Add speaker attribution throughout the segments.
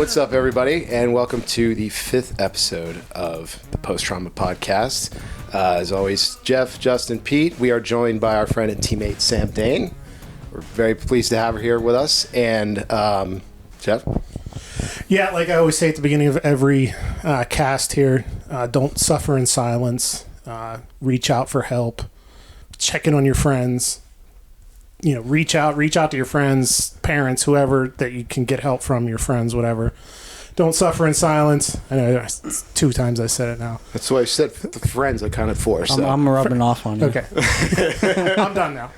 Speaker 1: What's up, everybody, and welcome to the 5th episode of the Post Trauma Podcast. As always, Jeff, Justin, Pete. We are joined by our friend and teammate Sam Dane. We're very pleased to have her here with us. And Jeff?
Speaker 2: Yeah, like I always say at the beginning of every cast here, don't suffer in silence. Reach out for help. Check in on your friends. You know, reach out to your friends, parents, whoever that you can get help from, your friends, whatever. Don't suffer in silence. I know it's 2 times I said it now.
Speaker 1: That's what I said. The friends are kind of forced. So.
Speaker 3: I'm rubbing off on you.
Speaker 2: Okay. I'm done now.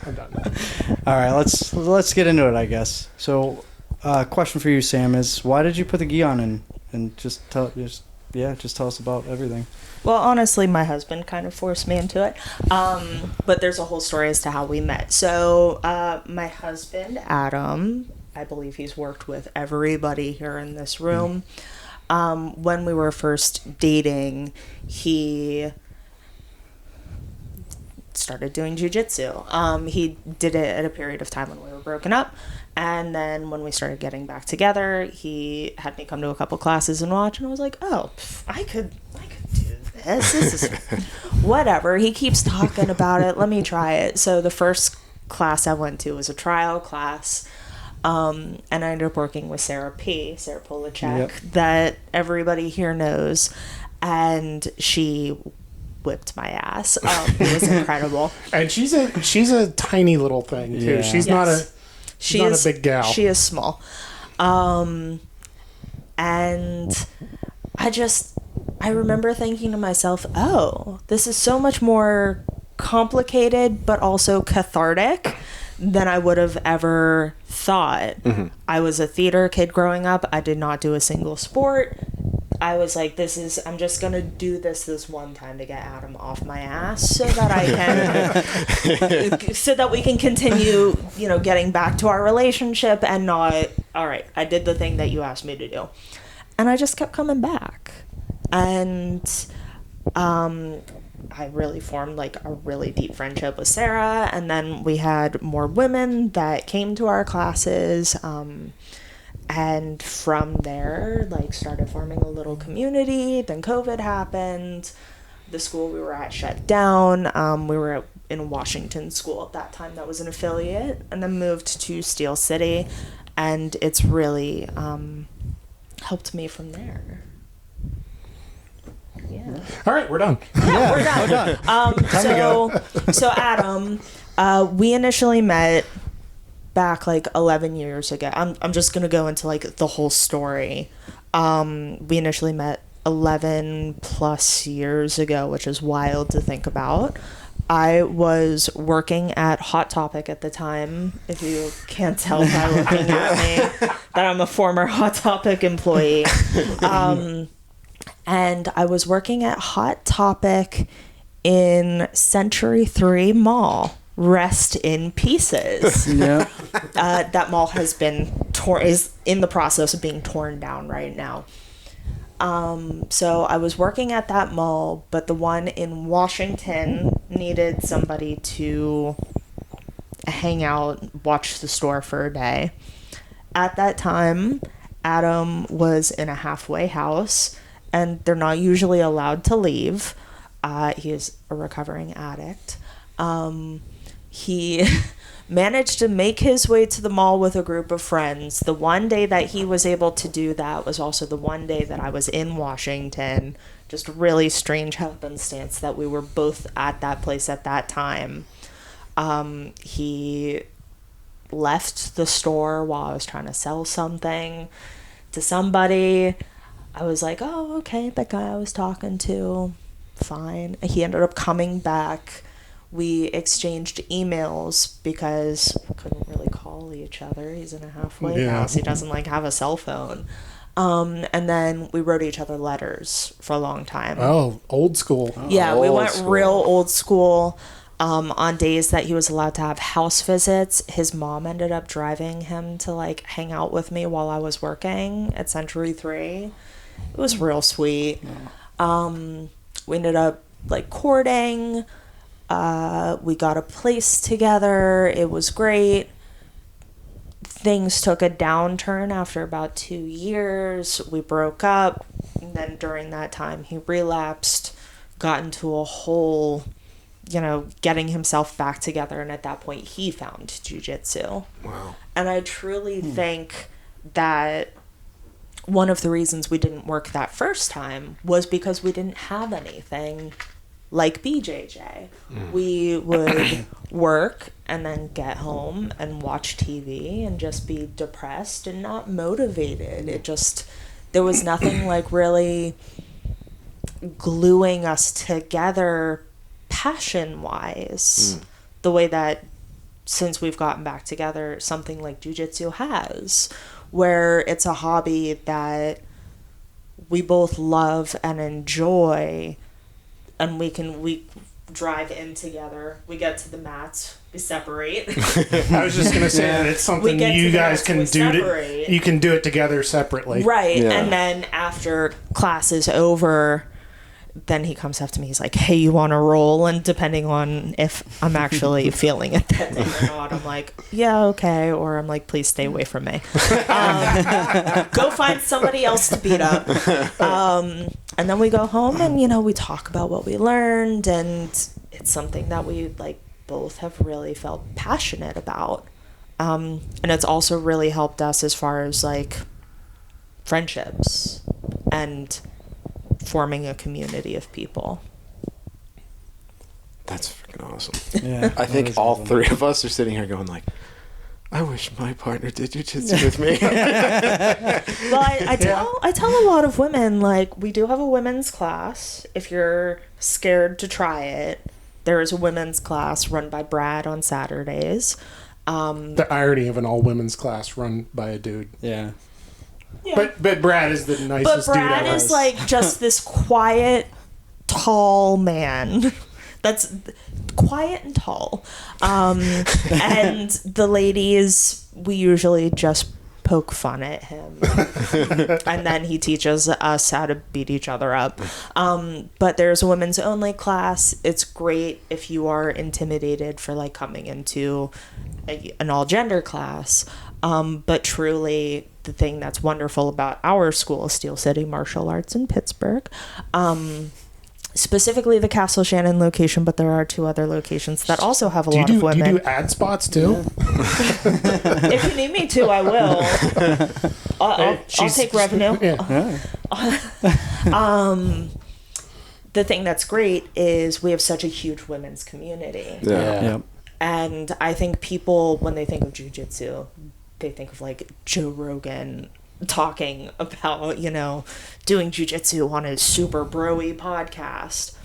Speaker 3: All right, let's get into it, I guess. So, question for you, Sam, is why did you put the gi on and just tell us about everything.
Speaker 4: Well, honestly, my husband kind of forced me into it. But there's a whole story as to how we met. So, my husband, Adam, I believe he's worked with everybody here in this room. When we were first dating, he started doing jiu-jitsu. He did it at a period of time when we were broken up. And then when we started getting back together, he had me come to a couple classes and watch. And I was like, oh, I could do this. This is whatever. He keeps talking about it. Let me try it. So the first class I went to was a trial class. And I ended up working with Sarah Polachek, that everybody here knows. And she whipped my ass. It was incredible.
Speaker 2: And she's a tiny little thing, too. Yeah. She's not a big gal.
Speaker 4: She is small. And I remember thinking to myself, oh, this is so much more complicated, but also cathartic than I would have ever thought. Mm-hmm. I was a theater kid growing up. I did not do a single sport. I was like, I'm just going to do this one time to get Adam off my ass so that so that we can continue, getting back to our relationship and not, all right, I did the thing that you asked me to do. And I just kept coming back. And I really formed like a really deep friendship with Sarah. And then we had more women that came to our classes. And from there, started forming a little community. Then COVID happened. The school we were at shut down. We were in Washington school at that time. That was an affiliate. And then moved to Steel City. And it's really helped me from there. Yeah.
Speaker 2: All right, we're done.
Speaker 4: Yeah, we're done. So Adam, we initially met back 11 years ago. I'm just gonna go into the whole story. We initially met 11 plus years ago, which is wild to think about. I was working at Hot Topic at the time, if you can't tell by looking at me, that I'm a former Hot Topic employee. And I was working at Hot Topic in Century 3 Mall. Rest in pieces. Yeah. That mall has been is in the process of being torn down right now. So I was working at that mall, but the one in Washington needed somebody to hang out, watch the store for a day. At that time, Adam was in a halfway house, and they're not usually allowed to leave. He is a recovering addict. He managed to make his way to the mall with a group of friends. The one day that he was able to do that was also the one day that I was in Washington. Just really strange happenstance that we were both at that place at that time. He left the store while I was trying to sell something to somebody. I was like, oh, okay, that guy I was talking to, fine. He ended up coming back. We exchanged emails because we couldn't really call each other. He's in a halfway house. He doesn't have a cell phone. And then we wrote each other letters for a long time.
Speaker 2: Oh, old school.
Speaker 4: Yeah, we went real old school. On days that he was allowed to have house visits, his mom ended up driving him to hang out with me while I was working at Century 3. It was real sweet. We ended up courting. We got a place together. It was great. things took a downturn after about 2 years. We broke up. And then during that time, he relapsed, got into a whole, getting himself back together. And at that point, he found jiu-jitsu.
Speaker 1: Wow.
Speaker 4: And I truly think that one of the reasons we didn't work that first time was because we didn't have anything like BJJ. We would work and then get home and watch TV and just be depressed and not motivated. There was nothing like really gluing us together passion-wise the way that since we've gotten back together, something like jiu-jitsu has, where it's a hobby that we both love and enjoy, and we drive in together, we get to the mats, we separate.
Speaker 2: I was just gonna say that it's something you guys can do. You can do it together separately,
Speaker 4: right? Yeah. And then after class is over, then he comes up to me. He's like, "Hey, you want to roll?" And depending on if I'm actually feeling it that day or not, I'm like, "Yeah, okay," or I'm like, "Please stay away from me. Go find somebody else to beat up." And then we go home and we talk about what we learned, and it's something that we both have really felt passionate about. And it's also really helped us as far as friendships and forming a community of people.
Speaker 1: That's freaking awesome.
Speaker 3: Yeah,
Speaker 1: I think all three of us are sitting here going I wish my partner did jiu-jitsu with me.
Speaker 4: Well, I tell a lot of women, we do have a women's class. If you're scared to try it, there is a women's class run by Brad on Saturdays.
Speaker 2: The irony of an all-women's class run by a dude.
Speaker 3: Yeah.
Speaker 2: Yeah. But Brad is the nicest dude ever.
Speaker 4: But Brad is just this quiet, tall man. That's quiet and tall. And the ladies, we usually just poke fun at him. And then he teaches us how to beat each other up. But there's a women's only class. It's great if you are intimidated for coming into an all gender class. But truly, the thing that's wonderful about our school, Steel City Martial Arts in Pittsburgh, specifically the Castle Shannon location, but there are 2 other locations that also have a lot of women.
Speaker 2: Do you do ad spots too?
Speaker 4: If you need me to, I will. I'll take revenue.
Speaker 2: Yeah.
Speaker 4: The thing that's great is we have such a huge women's community.
Speaker 1: Yeah.
Speaker 3: Yep.
Speaker 4: And I think people, when they think of jiu-jitsu, they think of Joe Rogan talking about, doing jiu-jitsu on his super bro-y podcast.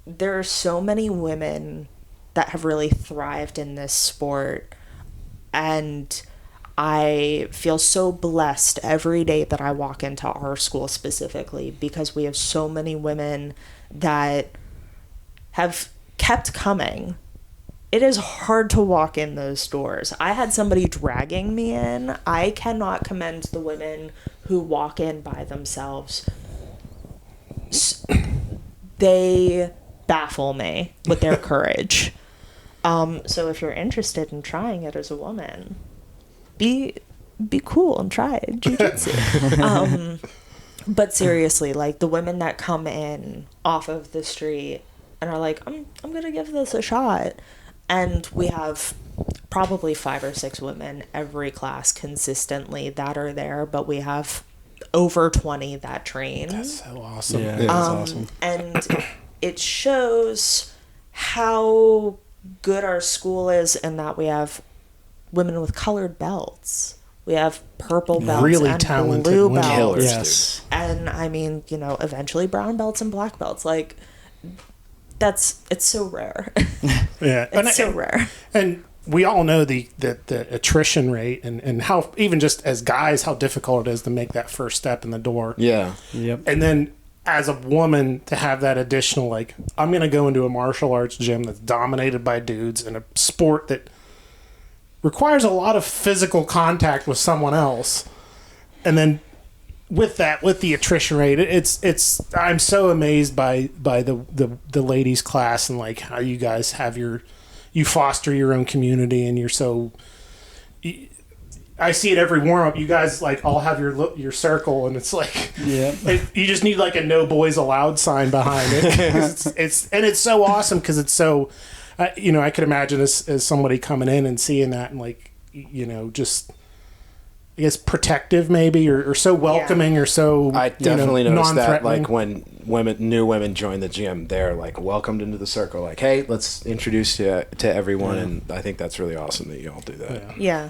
Speaker 4: There are so many women that have really thrived in this sport. And I feel so blessed every day that I walk into our school specifically because we have so many women that have kept coming. It is hard to walk in those doors. I had somebody dragging me in. I cannot commend the women who walk in by themselves. They baffle me with their courage. So if you're interested in trying it as a woman, be cool and try it, jiu-jitsu. But seriously, the women that come in off of the street and are like, I'm gonna give this a shot. And we have probably 5 or 6 women every class consistently that are there, but we have over 20 that train.
Speaker 2: That's so awesome.
Speaker 3: Yeah, that's awesome.
Speaker 4: And it shows how good our school is in that we have women with colored belts. We have purple belts
Speaker 2: really
Speaker 4: and
Speaker 2: talented
Speaker 4: blue
Speaker 2: women.
Speaker 4: belts.
Speaker 1: Killers,
Speaker 3: Yes.
Speaker 4: And I mean, eventually brown belts and black belts. It's so rare.
Speaker 2: Yeah.
Speaker 4: It's so rare.
Speaker 2: And we all know the attrition rate and how, even just as guys, how difficult it is to make that first step in the door.
Speaker 1: Yeah.
Speaker 3: Yep.
Speaker 2: And then as a woman to have that additional, I'm going to go into a martial arts gym that's dominated by dudes in a sport that requires a lot of physical contact with someone else. And then with the attrition rate, it's I'm so amazed by the ladies class and how you guys have you foster your own community and you're so I see it every warm up. You guys like all have your circle, and it's like you just need like a no boys allowed sign behind it. it's so awesome because it's so I could imagine as somebody coming in and seeing that and like just I guess protective maybe or so welcoming or so
Speaker 1: I definitely noticed that
Speaker 2: non-threatening.
Speaker 1: like when new women join the gym, they're like welcomed into the circle, like, hey, let's introduce you to everyone. And I think that's really awesome that you all do that.
Speaker 4: Yeah.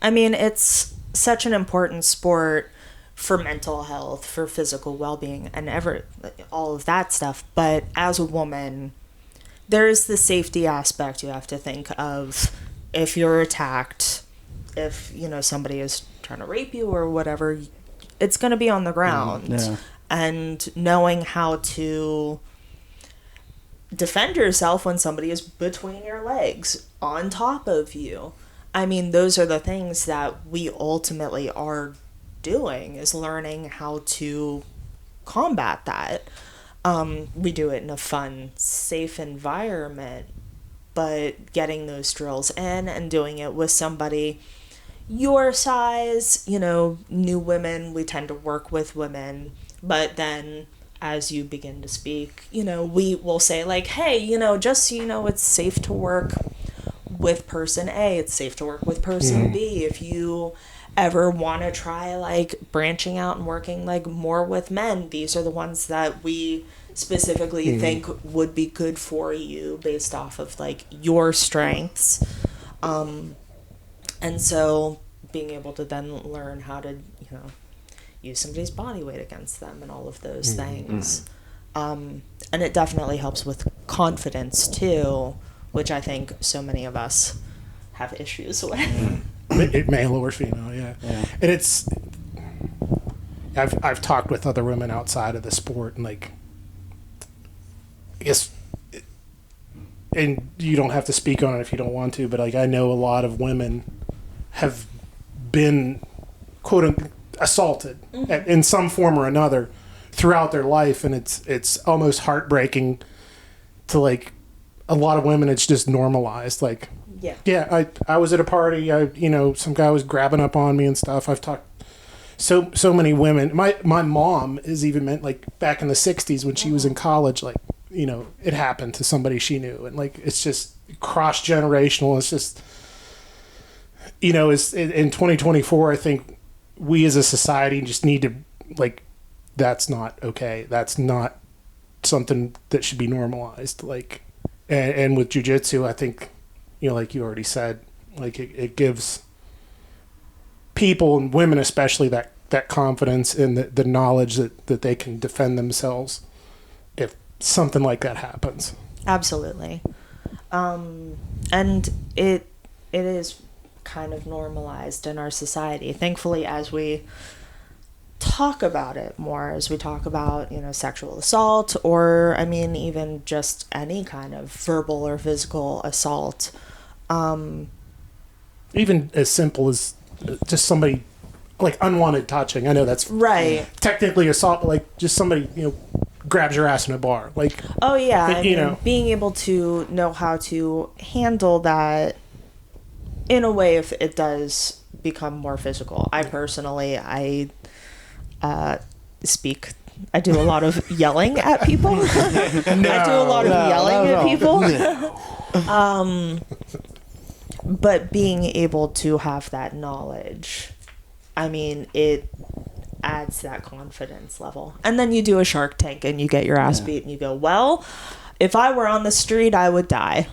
Speaker 4: I mean, it's such an important sport for mental health, for physical well-being, and all of that stuff. But as a woman, there's the safety aspect you have to think of. If you're attacked, if somebody is trying to rape you or whatever, it's going to be on the ground.
Speaker 3: Yeah.
Speaker 4: And knowing how to defend yourself when somebody is between your legs, on top of you. I mean, those are the things that we ultimately are doing, is learning how to combat that. We do it in a fun, safe environment, but getting those drills in and doing it with somebody your size, new women, we tend to work with women, but then as you begin to speak, we will say like, hey, just so you know, it's safe to work with person A, it's safe to work with person B. If you ever want to try like branching out and working like more with men, these are the ones that we specifically think would be good for you based off of like your strengths. And so being able to then learn how to use somebody's body weight against them and all of those things, and it definitely helps with confidence too, which I think so many of us have issues with.
Speaker 2: Male or female, yeah. And it's I've talked with other women outside of the sport, and like I guess, and you don't have to speak on it if you don't want to, but like I know a lot of women have been quote unquote assaulted in some form or another throughout their life, and it's almost heartbreaking to like a lot of women. It's just normalized, like I was at a party, some guy was grabbing up on me and stuff. I've talked so many women. My mom is even meant like back in the 60s when she was in college, like it happened to somebody she knew, and like it's just cross generational. It's just is in 2024, I think we as a society just need to like, that's not okay. That's not something that should be normalized. Like, and with jiu-jitsu, I think, like you already said, like it gives people and women especially that confidence and the knowledge that they can defend themselves if something like that happens.
Speaker 4: Absolutely. And it is kind of normalized in our society. Thankfully, as we talk about it more, as we talk about, sexual assault, or, I mean, even just any kind of verbal or physical assault.
Speaker 2: Even as simple as just somebody, like, unwanted touching. I know that's
Speaker 4: right.
Speaker 2: Technically assault, but, like, just somebody, grabs your ass in a bar. Like,
Speaker 4: oh, yeah. I mean, being able to know how to handle that in a way if it does become more physical. I personally, I do a lot of yelling at people. I do a lot of yelling at people. But being able to have that knowledge, I mean, it adds that confidence level. And then you do a Shark Tank and you get your ass beat and you go, well, if I were on the street, I would die.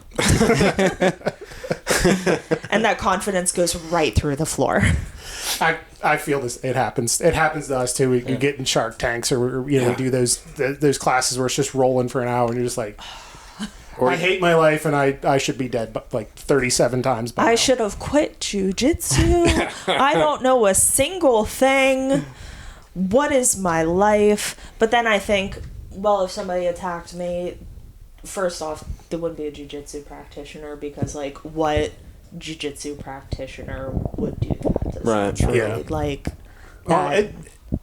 Speaker 4: And that confidence goes right through the floor.
Speaker 2: I feel this. It happens. It happens to us too. We get in Shark Tanks, or we do those classes where it's just rolling for an hour, and you're just like, I hate my life, and I should be dead, but like 37 times by now.
Speaker 4: I should have quit jiu-jitsu. I don't know a single thing. What is my life? But then I think, well, if somebody attacked me, first off, there wouldn't be a jiu-jitsu practitioner, because like what jiu-jitsu practitioner would do that to
Speaker 1: right.
Speaker 4: somebody?
Speaker 2: Yeah.
Speaker 4: Like
Speaker 2: well,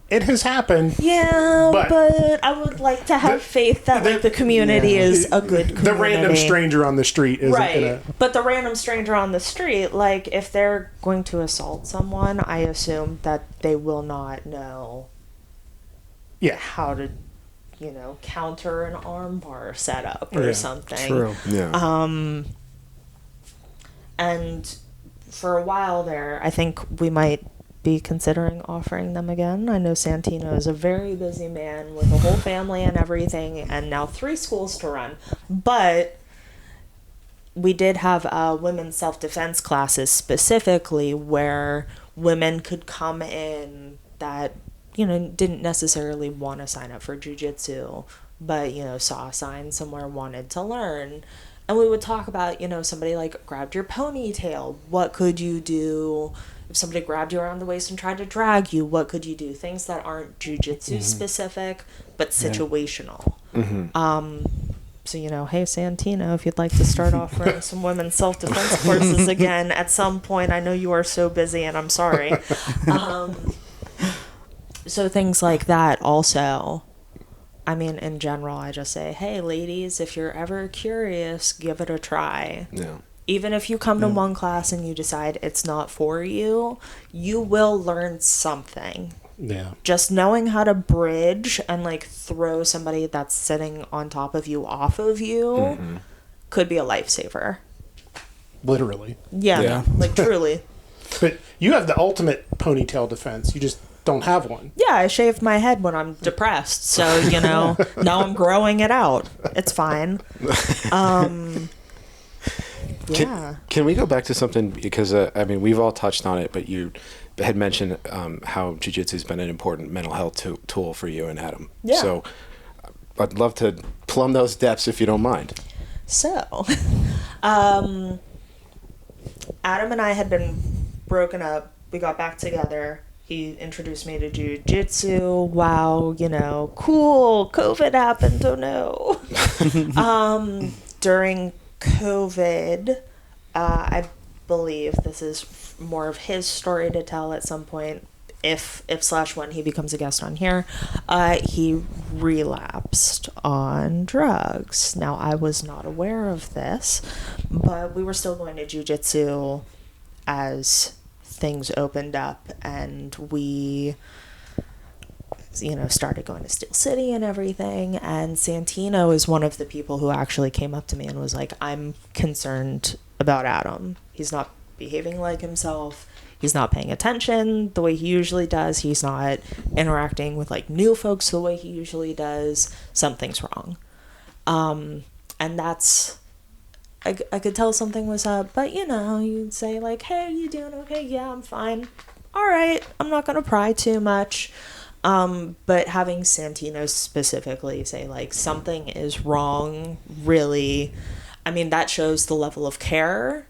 Speaker 2: It has happened.
Speaker 4: Yeah,
Speaker 2: But-
Speaker 4: but I would like to have faith that like the community is a good community.
Speaker 2: The random stranger on the street isn't
Speaker 4: Right.
Speaker 2: gonna.
Speaker 4: But the random stranger on the street, like if they're going to assault someone, I assume that they will not know
Speaker 2: Yeah.
Speaker 4: how to, counter an armbar setup or
Speaker 2: Yeah,
Speaker 4: something.
Speaker 3: True.
Speaker 1: Yeah.
Speaker 4: And for a while there, I think we might be considering offering them again. I know Santino is a very busy man with a whole family and everything, and now 3 schools to run. But we did have women's self-defense classes specifically where women could come in that, didn't necessarily want to sign up for jiu-jitsu, but, saw a sign somewhere, wanted to learn. And we would talk about, somebody like grabbed your ponytail. What could you do if somebody grabbed you around the waist and tried to drag you? What could you do? Things that aren't jujitsu specific, but situational. So, hey, Santino, if you'd like to start offering some women's self-defense courses again at some point, I know you are so busy and I'm sorry. So things like that also. I mean, in general, I just say, hey, ladies, if you're ever curious, give it a try.
Speaker 1: Yeah.
Speaker 4: Even if you come to one class and you decide it's not for you, you will learn something.
Speaker 2: Yeah.
Speaker 4: Just knowing how to bridge and like throw somebody that's sitting on top of you off of you could be a lifesaver.
Speaker 2: Literally.
Speaker 4: Yeah. Like truly.
Speaker 2: But you have the ultimate ponytail defense. You just don't have one.
Speaker 4: Yeah, I shave my head when I'm depressed. So, now I'm growing it out. It's fine. Yeah.
Speaker 1: Can we go back to something, because we've all touched on it, but you had mentioned how jiu-jitsu has been an important mental health tool for you and Adam.
Speaker 4: Yeah.
Speaker 1: So I'd love to plumb those depths if you don't mind.
Speaker 4: So, Adam and I had been broken up. We got back together. He introduced me to jiu-jitsu. Wow, cool. COVID happened. Oh no. During COVID, I believe this is more of his story to tell at some point. If/when he becomes a guest on here, he relapsed on drugs. Now, I was not aware of this, but we were still going to jiu-jitsu as things opened up, and we started going to Steel City and everything. And Santino is one of the people who actually came up to me and was like, I'm concerned about Adam. He's not behaving like himself. He's not paying attention the way he usually does. He's not interacting with like new folks the way he usually does. Something's wrong. And that's, I could tell something was up, but you'd say like, hey, you doing okay? Yeah, I'm fine. All right. I'm not going to pry too much. But having Santino specifically say like something is wrong, really, that shows the level of care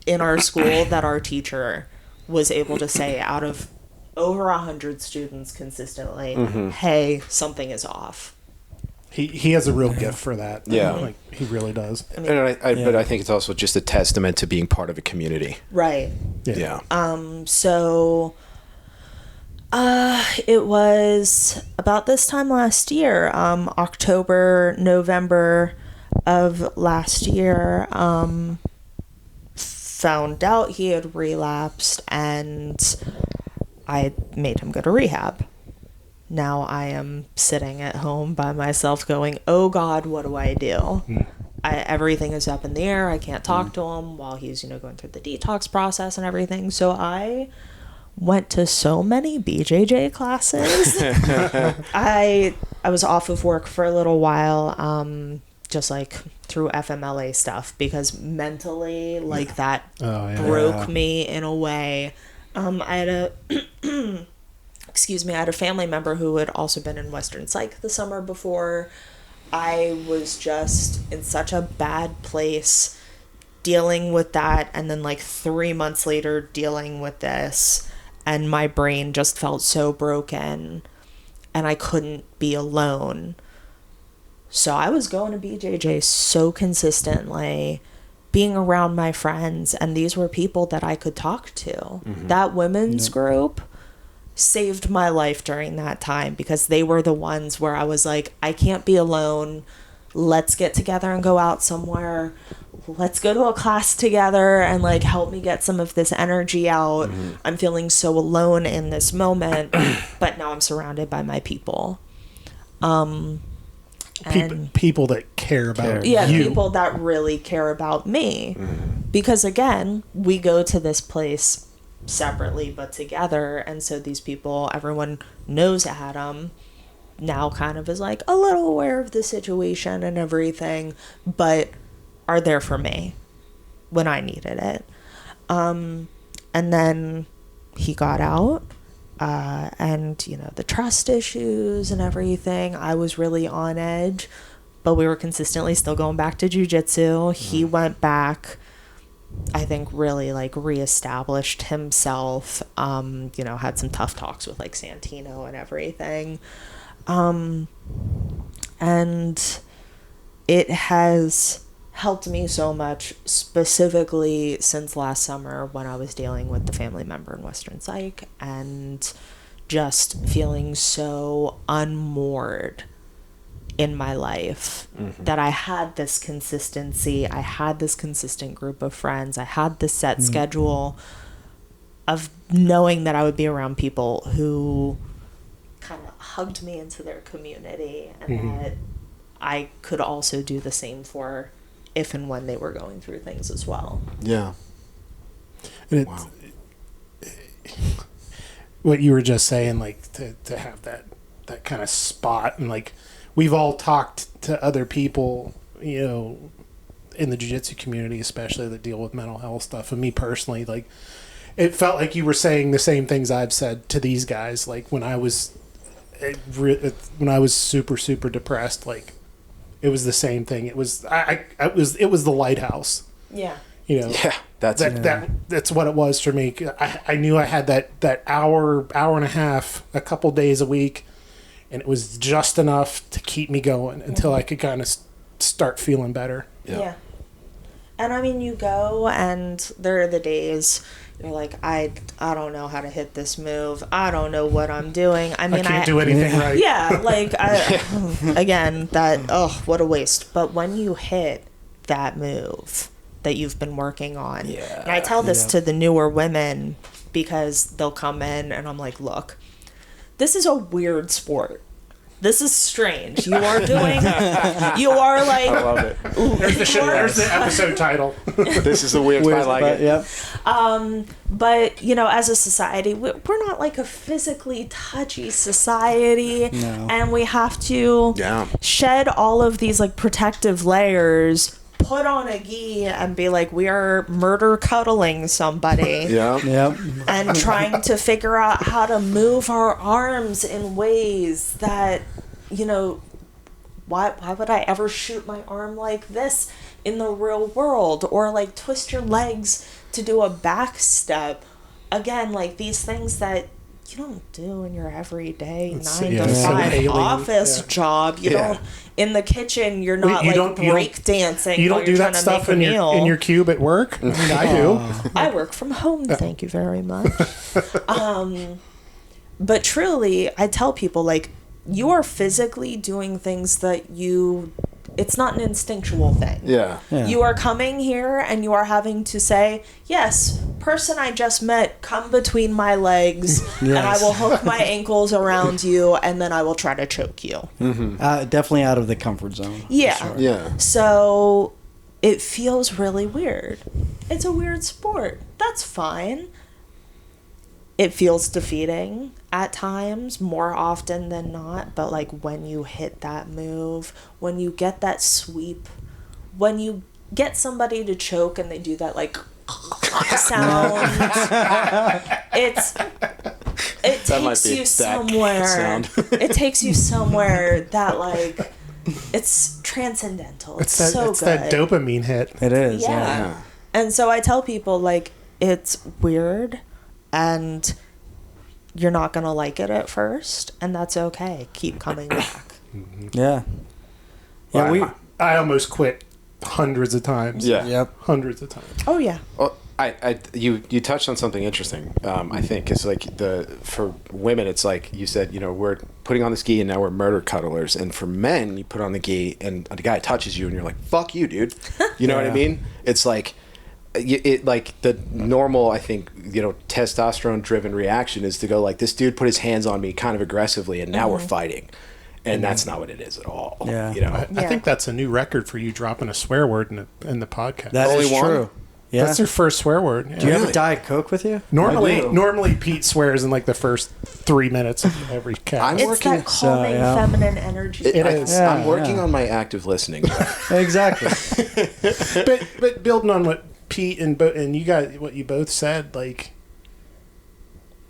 Speaker 4: in our school that our teacher was able to say out of over 100 students consistently, hey, something is off.
Speaker 2: He has a real gift for that.
Speaker 1: Yeah.
Speaker 2: Like he really does.
Speaker 1: But I think it's also just a testament to being part of a community.
Speaker 4: Right.
Speaker 1: Yeah.
Speaker 4: So it was about this time last year, October, November of last year, found out he had relapsed, and I made him go to rehab. Now I am sitting at home by myself going, oh God, what do I do? Everything is up in the air. I can't talk to him while he's, going through the detox process and everything. So I went to so many BJJ classes. I was off of work for a little while, just like through FMLA stuff, because mentally, like that broke me in a way. I had a I had a family member who had also been in Western Psych the summer before. I was just in such a bad place dealing with that, and then like 3 months later dealing with this, and my brain just felt so broken and I couldn't be alone. So I was going to BJJ so consistently, being around my friends, and these were people that I could talk to. That women's group, saved my life during that time, because they were the ones where I was like, I can't be alone. Let's get together and go out somewhere. Let's go to a class together and like help me get some of this energy out. I'm feeling so alone in this moment, but now I'm surrounded by my people.
Speaker 2: People that care about
Speaker 4: Yeah,
Speaker 2: you.
Speaker 4: people that really care about me. Because again, we go to this place separately but together, and so these people, everyone knows Adam now, kind of is like a little aware of the situation and everything, but are there for me when I needed it. And then he got out, and you know, the trust issues and everything, I was really on edge, but we were consistently still going back to jiu-jitsu. He went back, I think, really like reestablished himself, you know, had some tough talks with like Santino and everything. And it has helped me so much, specifically since last summer when I was dealing with the family member in Western Psych and just feeling so unmoored in my life, that I had this consistency, I had this consistent group of friends, I had this set schedule of knowing that I would be around people who kind of hugged me into their community, and that I could also do the same for if and when they were going through things as well.
Speaker 1: Yeah.
Speaker 2: And
Speaker 1: Wow.
Speaker 2: What you were just saying, like to have that kind of spot, and like we've all talked to other people, you know, in the jiu-jitsu community, especially that deal with mental health stuff. And me personally, like, it felt like you were saying the same things I've said to these guys. Like when I was super, super depressed, like it was the same thing. It was, it was the lighthouse,
Speaker 4: Yeah.
Speaker 2: you know?
Speaker 1: Yeah.
Speaker 2: That's what it was for me. I knew I had that hour and a half, a couple days a week, and it was just enough to keep me going until I could kind of start feeling better.
Speaker 4: Yeah. And I mean, you go, and there are the days you're like, I don't know how to hit this move. I don't know what I'm doing. I mean,
Speaker 2: I can't do anything right.
Speaker 4: Yeah, like, again, what a waste. But when you hit that move that you've been working on, and I tell this to the newer women, because they'll come in and I'm like, look, this is a weird sport. This is strange. You are doing, you are like,
Speaker 1: I love it.
Speaker 2: There's the episode title.
Speaker 1: This is the weird part. I like it.
Speaker 3: Yep.
Speaker 4: but you know, as a society, we're not like a physically touchy society, and we have to shed all of these like protective layers, put on a gi, and be like, we are murder cuddling somebody.
Speaker 3: Yep.
Speaker 4: And trying to figure out how to move our arms in ways that, you know, why would I ever shoot my arm like this in the real world? Or like twist your legs to do a back step. Again, like these things that you don't do in your everyday 9 to 5 office job. You don't, in the kitchen, you're not break dancing.
Speaker 2: You don't do that stuff in your cube at work? I mean, I do.
Speaker 4: I work from home, thank you very much. But truly, I tell people, like, you are physically doing things that it's not an instinctual thing.
Speaker 1: Yeah.
Speaker 4: You are coming here and you are having to say, yes, person I just met, come between my legs, and I will hook my ankles around you, and then I will try to choke you.
Speaker 3: Definitely out of the comfort zone.
Speaker 4: Yeah.
Speaker 3: Sure.
Speaker 1: Yeah.
Speaker 4: So it feels really weird. It's a weird sport. That's fine. It feels defeating at times, more often than not, but like when you hit that move, when you get that sweep, when you get somebody to choke and they do that like sound, it takes you somewhere. It takes you somewhere that like it's transcendental. It's so good.
Speaker 2: That dopamine hit.
Speaker 3: It is.
Speaker 4: Yeah. And so I tell people, like, it's weird and you're not going to like it at first, and that's okay. Keep coming back.
Speaker 3: Yeah.
Speaker 2: Yeah, I almost quit hundreds of times.
Speaker 1: Yeah.
Speaker 3: Yep.
Speaker 2: Hundreds of times.
Speaker 4: Oh, yeah.
Speaker 1: Well, You touched on something interesting. I think it's like for women, it's like you said, we're putting on this gi and now we're murder cuddlers, and for men, you put on the gi and the guy touches you and you're like, fuck you, dude. You know what I mean? It's like like the normal, I think, testosterone driven reaction is to go like, this dude put his hands on me kind of aggressively and now we're fighting. And that's not what it is at all.
Speaker 2: Yeah. I think that's a new record for you, dropping a swear word in the podcast.
Speaker 3: That is true. Yeah.
Speaker 2: That's your first swear word. Yeah.
Speaker 3: Do you have a Diet Coke with you?
Speaker 2: Normally Pete swears in like the first 3 minutes of every cast.
Speaker 4: It's that calming feminine energy.
Speaker 2: It is.
Speaker 1: I'm working on my active listening.
Speaker 3: Exactly.
Speaker 2: but building on what Pete and you guys, what you both said, like,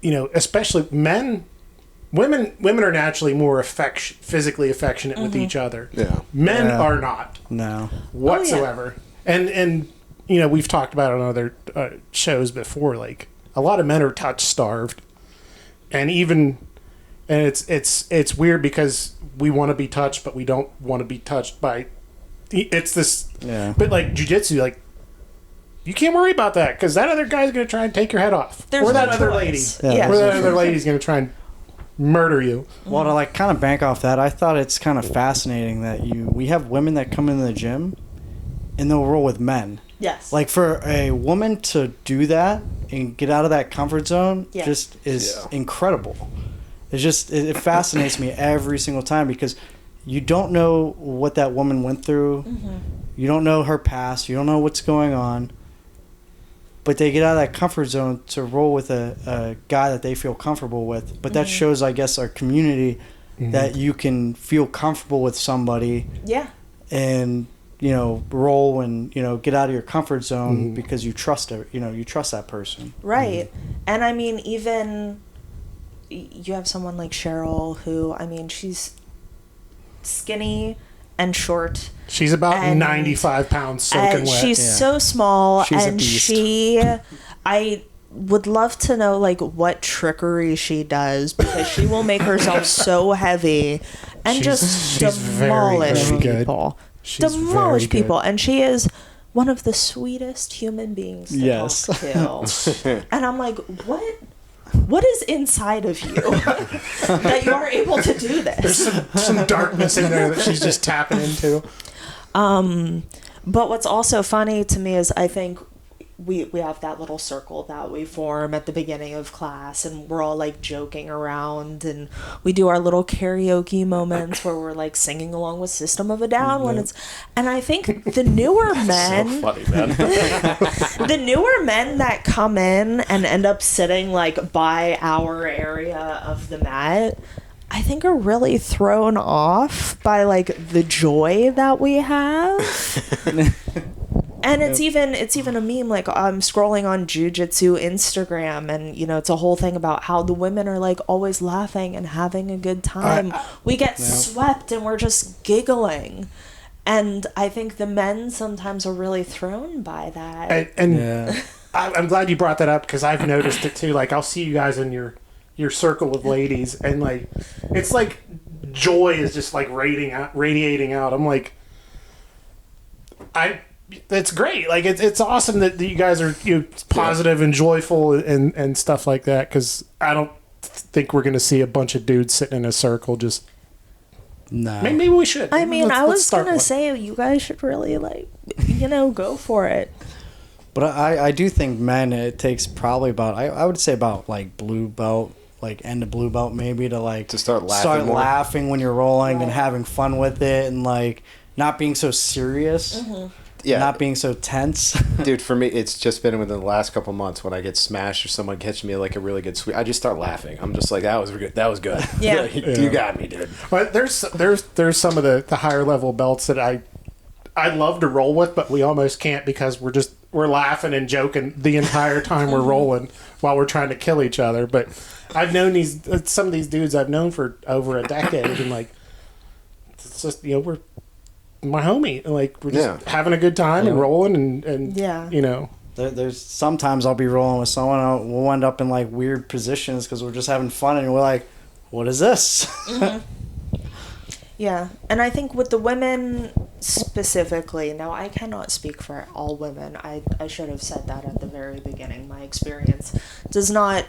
Speaker 2: especially women are naturally more physically affectionate with each other.
Speaker 1: Yeah.
Speaker 2: Men are not.
Speaker 3: No.
Speaker 2: Whatsoever. And we've talked about it on other shows before, like a lot of men are touch starved. And it's weird because we want to be touched, but we don't want to be touched by, it's this, but like jiu-jitsu, like, you can't worry about that because that other guy's going to try and take your head off. Or that other lady. Or that other lady's going to try and murder you.
Speaker 3: Well, to like kind of bank off that, I thought it's kind of fascinating that we have women that come into the gym and they'll roll with men.
Speaker 4: Yes.
Speaker 3: Like for a woman to do that and get out of that comfort zone just is incredible. It's just, it fascinates me every single time because you don't know what that woman went through. Mm-hmm. You don't know her past. You don't know what's going on. But they get out of that comfort zone to roll with a guy that they feel comfortable with. But that shows, I guess, our community that you can feel comfortable with somebody.
Speaker 4: Yeah.
Speaker 3: And, roll and, get out of your comfort zone because you trust her. You trust that person.
Speaker 4: Right. And I mean, even you have someone like Cheryl who, I mean, she's skinny and short.
Speaker 2: She's about 95 pounds soaking wet.
Speaker 4: She's so small.
Speaker 2: She's
Speaker 4: and
Speaker 2: a beast.
Speaker 4: I would love to know like what trickery she does because she will make herself so heavy and just demolish people. Demolish people. And she is one of the sweetest human beings to talk to. And I'm like, what is inside of you that you are able to do this?
Speaker 2: There's some darkness in there that she's just tapping into.
Speaker 4: But what's also funny to me is I think we have that little circle that we form at the beginning of class and we're all like joking around and we do our little karaoke moments where we're like singing along with System of a Down when it's, and I think the newer men,
Speaker 1: so funny, man.
Speaker 4: the newer men that come in and end up sitting like by our area of the mat, I think are really thrown off by like the joy that we have. And it's even a meme, like I'm scrolling on Jiu-Jitsu Instagram and, it's a whole thing about how the women are like always laughing and having a good time. We get swept and we're just giggling. And I think the men sometimes are really thrown by that.
Speaker 2: I'm glad you brought that up because I've noticed it too. Like I'll see you guys in your circle of ladies and like, it's like joy is just like radiating out. I'm like, it's great. Like it's awesome that you guys are positive and joyful and stuff like that. Because I don't think we're going to see a bunch of dudes sitting in a circle. Just maybe we should.
Speaker 4: I mean, I was going to say you guys should really like go for it.
Speaker 3: But I do think men, it takes probably about I would say about like blue belt, like end of blue belt maybe to
Speaker 1: start laughing
Speaker 3: when you're rolling and having fun with it and like not being so serious. Mm-hmm.
Speaker 1: Yeah.
Speaker 3: Not being so tense.
Speaker 1: Dude, for me, it's just been within the last couple months when I get smashed or someone catches me like a really good sweep. I just start laughing. I'm just like, that was good. That was good.
Speaker 4: Yeah.
Speaker 1: You got me, dude.
Speaker 2: But there's some of the higher level belts that I'd love to roll with, but we almost can't because we're laughing and joking the entire time we're rolling while we're trying to kill each other. But I've known some of these dudes I've known for over a decade, and like it's just we're my homie, like we're just having a good time and rolling and
Speaker 3: there's sometimes I'll be rolling with someone and we'll end up in like weird positions because we're just having fun and we're like, what is this?
Speaker 4: Mm-hmm. Yeah, and I think with the women specifically, now I cannot speak for all women. I should have said that at the very beginning. My experience does not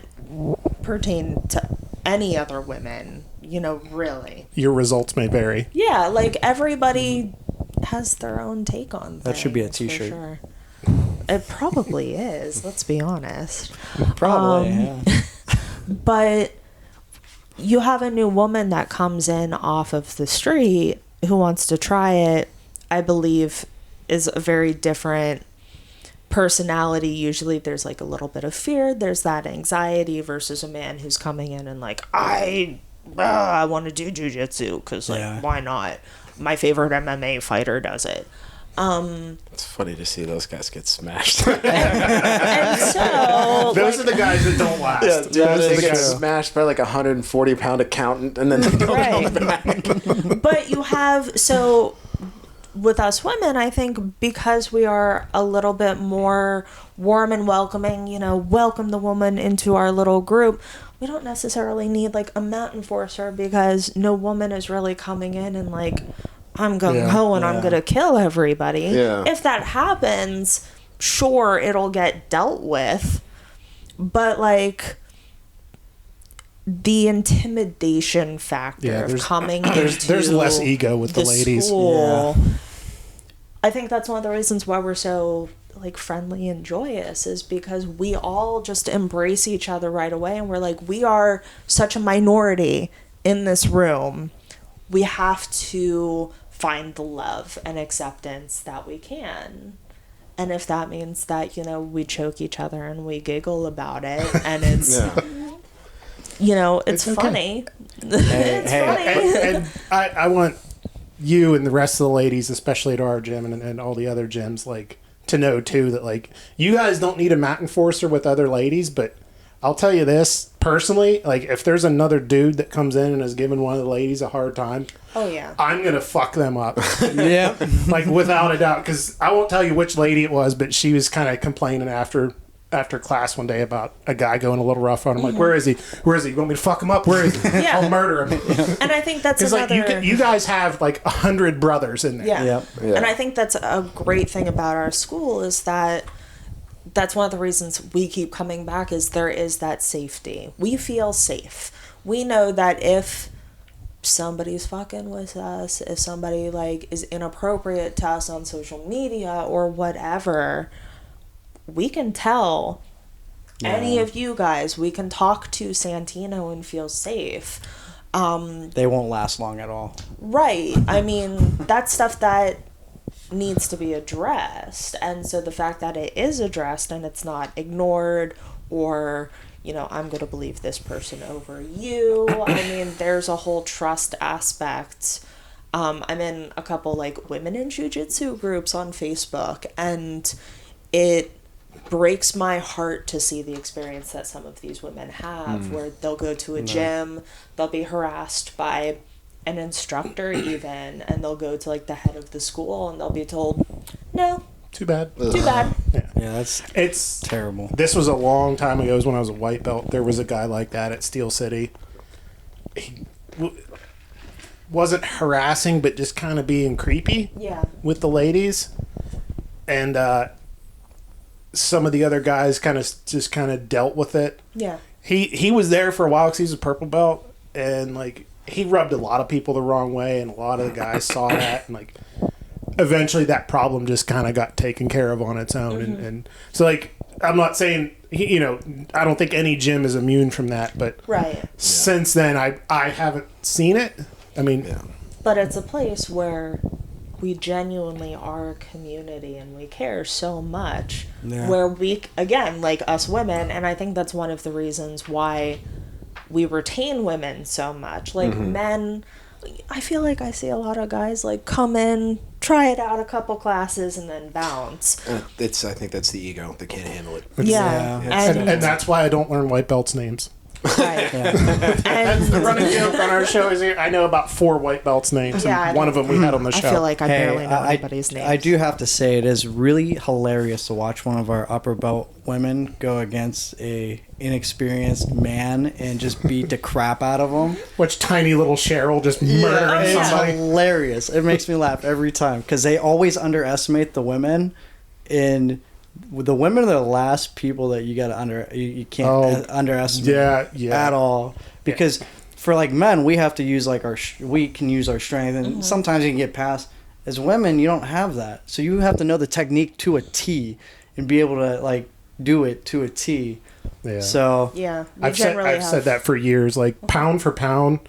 Speaker 4: pertain to any other women, really.
Speaker 2: Your results may vary.
Speaker 4: Yeah, like everybody has their own take on things.
Speaker 3: That should be a
Speaker 4: for
Speaker 3: t-shirt.
Speaker 4: Sure. It probably is, let's be honest.
Speaker 3: Probably, yeah.
Speaker 4: But you have a new woman that comes in off of the street who wants to try it, I believe, is a very different personality. Usually there's like a little bit of fear, there's that anxiety, versus a man who's coming in and like, I want to do jujitsu because why not? My favorite MMA fighter does it.
Speaker 1: It's funny to see those guys get smashed.
Speaker 4: And so
Speaker 2: Those are the guys that don't last.
Speaker 1: They get smashed by like 140-pound accountant, and then they don't come back.
Speaker 4: But you have, so with us women, I think because we are a little bit more warm and welcoming, welcome the woman into our little group, we don't necessarily need like a mat enforcer, because no woman is really coming in and like, I'm gung-ho and I'm going to kill everybody.
Speaker 1: Yeah.
Speaker 4: If that happens, sure, it'll get dealt with. But, like, the intimidation factor of coming into
Speaker 2: there's less ego with the ladies.
Speaker 4: School, I think that's one of the reasons why we're so, like, friendly and joyous, is because we all just embrace each other right away. And we're like, we are such a minority in this room. We have to find the love and acceptance that we can. And if that means that, we choke each other and we giggle about it, and it's, it's funny. It's funny.
Speaker 2: And I want you and the rest of the ladies, especially at our gym and all the other gyms, like, to know too that, like, you guys don't need a mat enforcer with other ladies, but I'll tell you this personally, like, if there's another dude that comes in and is giving one of the ladies a hard time,
Speaker 4: oh yeah,
Speaker 2: I'm gonna fuck them up.
Speaker 3: Yeah,
Speaker 2: like, without a doubt, because I won't tell you which lady it was, but she was kind of complaining after class one day about a guy going a little rough on him. Like, where is he? Where is he? You want me to fuck him up? Where is he?
Speaker 4: Yeah.
Speaker 2: I'll murder him.
Speaker 4: And I think that's another.
Speaker 2: Like, you guys have like 100 brothers in there.
Speaker 4: Yeah. And I think that's a great thing about our school, is that that's one of the reasons we keep coming back, is there is that safety. We feel safe. We know that if somebody's fucking with us, if somebody like is inappropriate to us on social media or whatever, we can tell any of you guys, we can talk to Santino and feel safe.
Speaker 3: They won't last long at all. Right.
Speaker 4: I mean, that's stuff that needs to be addressed. And so the fact that it is addressed and it's not ignored, or, I'm going to believe this person over you. I mean, there's a whole trust aspect. I'm in a couple like women in jiu-jitsu groups on Facebook, and it breaks my heart to see the experience that some of these women have, where they'll go to a gym, they'll be harassed by an instructor even, and they'll go to like the head of the school and they'll be told, no,
Speaker 2: too bad.
Speaker 4: Too bad.
Speaker 3: Yeah,
Speaker 2: it's
Speaker 3: terrible.
Speaker 2: This was a long time ago. It was when I was a white belt. There was a guy like that at Steel City. He wasn't harassing, but just kind of being creepy with the ladies. And some of the other guys kind of dealt with it.
Speaker 4: Yeah.
Speaker 2: He was there for a while because he was a purple belt, and like he rubbed a lot of people the wrong way, and a lot of the guys saw that, and like eventually that problem just kind of got taken care of on its own. And so, like, I'm not saying, I don't think any gym is immune from that, but since then I haven't seen it. I mean,
Speaker 4: but it's a place where we genuinely are a community and we care so much, where we, again, like us women, and I think that's one of the reasons why we retain women so much. Like men, I feel like I see a lot of guys like come in, try it out a couple classes, and then bounce.
Speaker 1: I think that's the ego. They can't handle it.
Speaker 2: And that's why I don't learn white belts' names.
Speaker 4: Right.
Speaker 2: And the running joke on our show is I know about 4 white belts names, and one of them we had on the show.
Speaker 4: I feel like I barely know anybody's name.
Speaker 3: I do have to say it is really hilarious to watch one of our upper belt women go against a inexperienced man and just beat the crap out of him.
Speaker 2: Which tiny little Cheryl just murdering somebody.
Speaker 3: It's hilarious. It makes me laugh every time because they always underestimate the women, and the women are the last people that you got to you can't underestimate at all, because for like men we have to use like we can use our strength, and sometimes you can get past. As women, you don't have that, so you have to know the technique to a T and be able to like do it to a T.
Speaker 2: Yeah.
Speaker 3: So
Speaker 2: I've said that for years. Like pound for pound,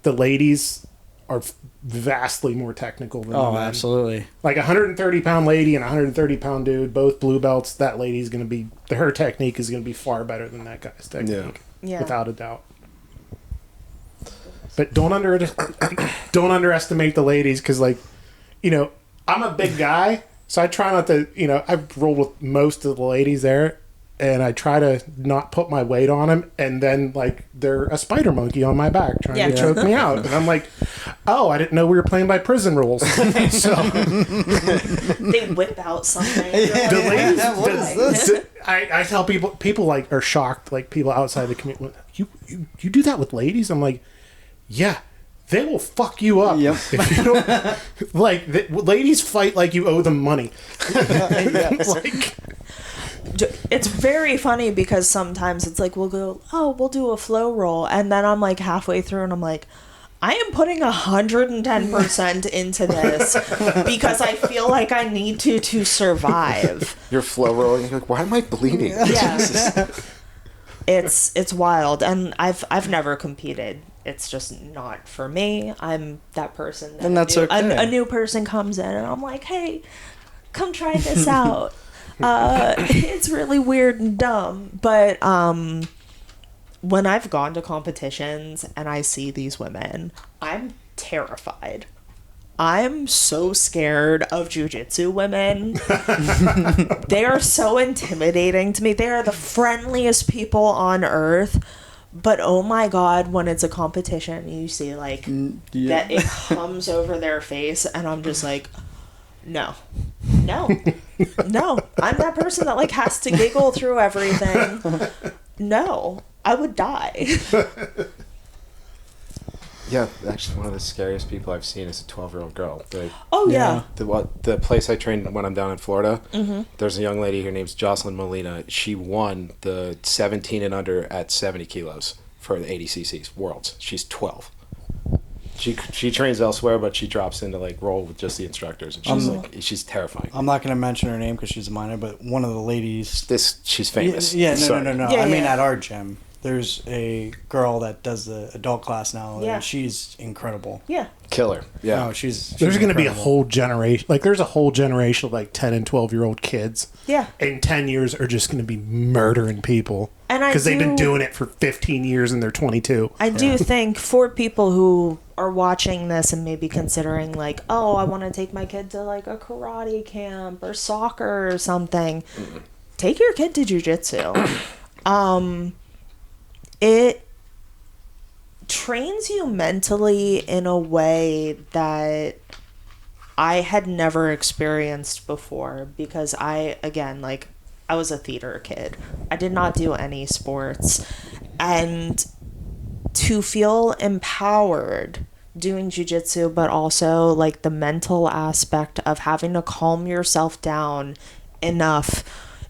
Speaker 2: the ladies are vastly more technical than the men.
Speaker 3: Absolutely.
Speaker 2: Like a 130-pound lady and a 130-pound dude, both blue belts. That lady's going to be her technique is going to be far better than that guy's technique, without a doubt. But don't underestimate the ladies, because like, I'm a big guy, so I try not to. I've rolled with most of the ladies there, and I try to not put my weight on them, and then like they're a spider monkey on my back trying to choke me out, and I'm like, oh, I didn't know we were playing by prison rules. So
Speaker 4: they whip out something.
Speaker 2: I tell people like are shocked, like people outside the community, you do that with ladies? I'm like, yeah. They will fuck you up. Yep. If you don't, like, ladies fight like you owe them money. Like,
Speaker 4: it's very funny because sometimes it's like we'll do a flow roll, and then I'm like halfway through and I'm like, I am putting 110% into this because I feel like I need to survive.
Speaker 1: You're flow rolling. You're like, why am I bleeding?
Speaker 4: Yeah. It's wild, and I've never competed. It's just not for me. I'm that person.
Speaker 3: And that's okay.
Speaker 4: A new person comes in, and I'm like, hey, come try this out. It's really weird and dumb, but when I've gone to competitions and I see these women, I'm terrified. I'm so scared of jiu-jitsu women. They are so intimidating to me. They are the friendliest people on earth. But oh my God, when it's a competition, you see like that it comes over their face, and I'm just like, no. I'm that person that like has to giggle through everything. No, I would die.
Speaker 1: Yeah, actually, one of the scariest people I've seen is a 12-year-old girl. The place I trained when I'm down in Florida, there's a young lady, her name's Jocelyn Molina. She won the 17 and under at 70 kilos for the 80 cc's Worlds. She's 12. She trains elsewhere, but she drops in to like roll with just the instructors, and she's terrifying.
Speaker 3: I'm not going to mention her name because she's a minor, but one of the ladies.
Speaker 1: She's famous.
Speaker 3: No. I mean, at our gym, there's a girl that does the adult class now, and she's incredible.
Speaker 4: Yeah.
Speaker 1: Killer. Yeah.
Speaker 3: No, she's
Speaker 2: there's going to be a whole generation. Like, there's a whole generation of like 10 and 12-year-old kids.
Speaker 4: Yeah.
Speaker 2: In 10 years are just going to be murdering people. Because they've been doing it for 15 years and they're 22.
Speaker 4: I do think for people who are watching this and maybe considering like, oh, I want to take my kid to like a karate camp or soccer or something, take your kid to jiu-jitsu. It trains you mentally in a way that I had never experienced before, because I was a theater kid. I did not do any sports. And to feel empowered doing jiu-jitsu, but also like the mental aspect of having to calm yourself down enough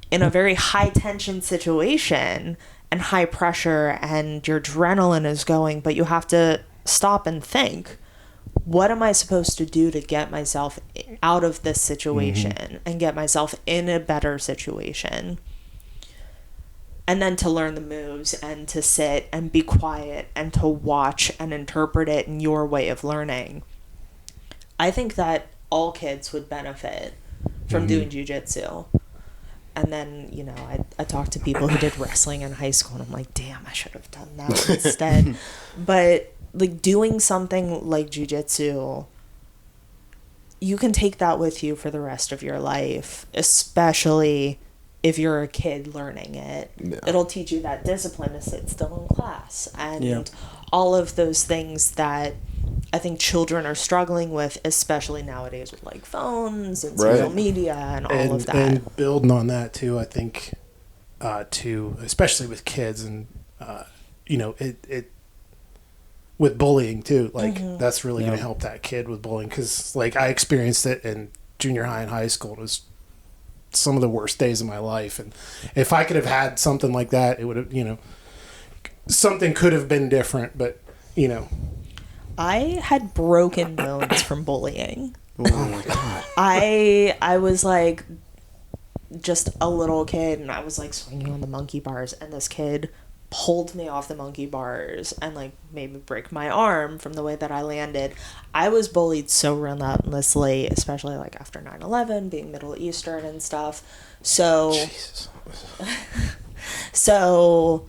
Speaker 4: in a very high tension situation and high pressure, and your adrenaline is going, but you have to stop and think, what am I supposed to do to get myself out of this situation and get myself in a better situation? And then to learn the moves and to sit and be quiet and to watch and interpret it in your way of learning. I think that all kids would benefit from doing jiu-jitsu. And then, I talked to people who did wrestling in high school, and I'm like, damn, I should have done that instead. But like doing something like jiu-jitsu, you can take that with you for the rest of your life, especially if you're a kid learning it. Yeah. It'll teach you that discipline to sit still in class and all of those things that I think children are struggling with, especially nowadays with like phones and social media and all of that.
Speaker 2: And building on that too, I think, too, especially with kids and, you know, it with bullying too, like that's really going to help that kid with bullying. Cause like I experienced it in junior high and high school. It was some of the worst days of my life. And if I could have had something like that, it would have, you know, something could have been different, but you know,
Speaker 4: I had broken bones from bullying.
Speaker 1: Oh my God.
Speaker 4: I was like just a little kid and I was like swinging on the monkey bars and this kid pulled me off the monkey bars and like made me break my arm from the way that I landed. I was bullied so relentlessly, especially like after 9/11, being Middle Eastern and stuff. So, Jesus. So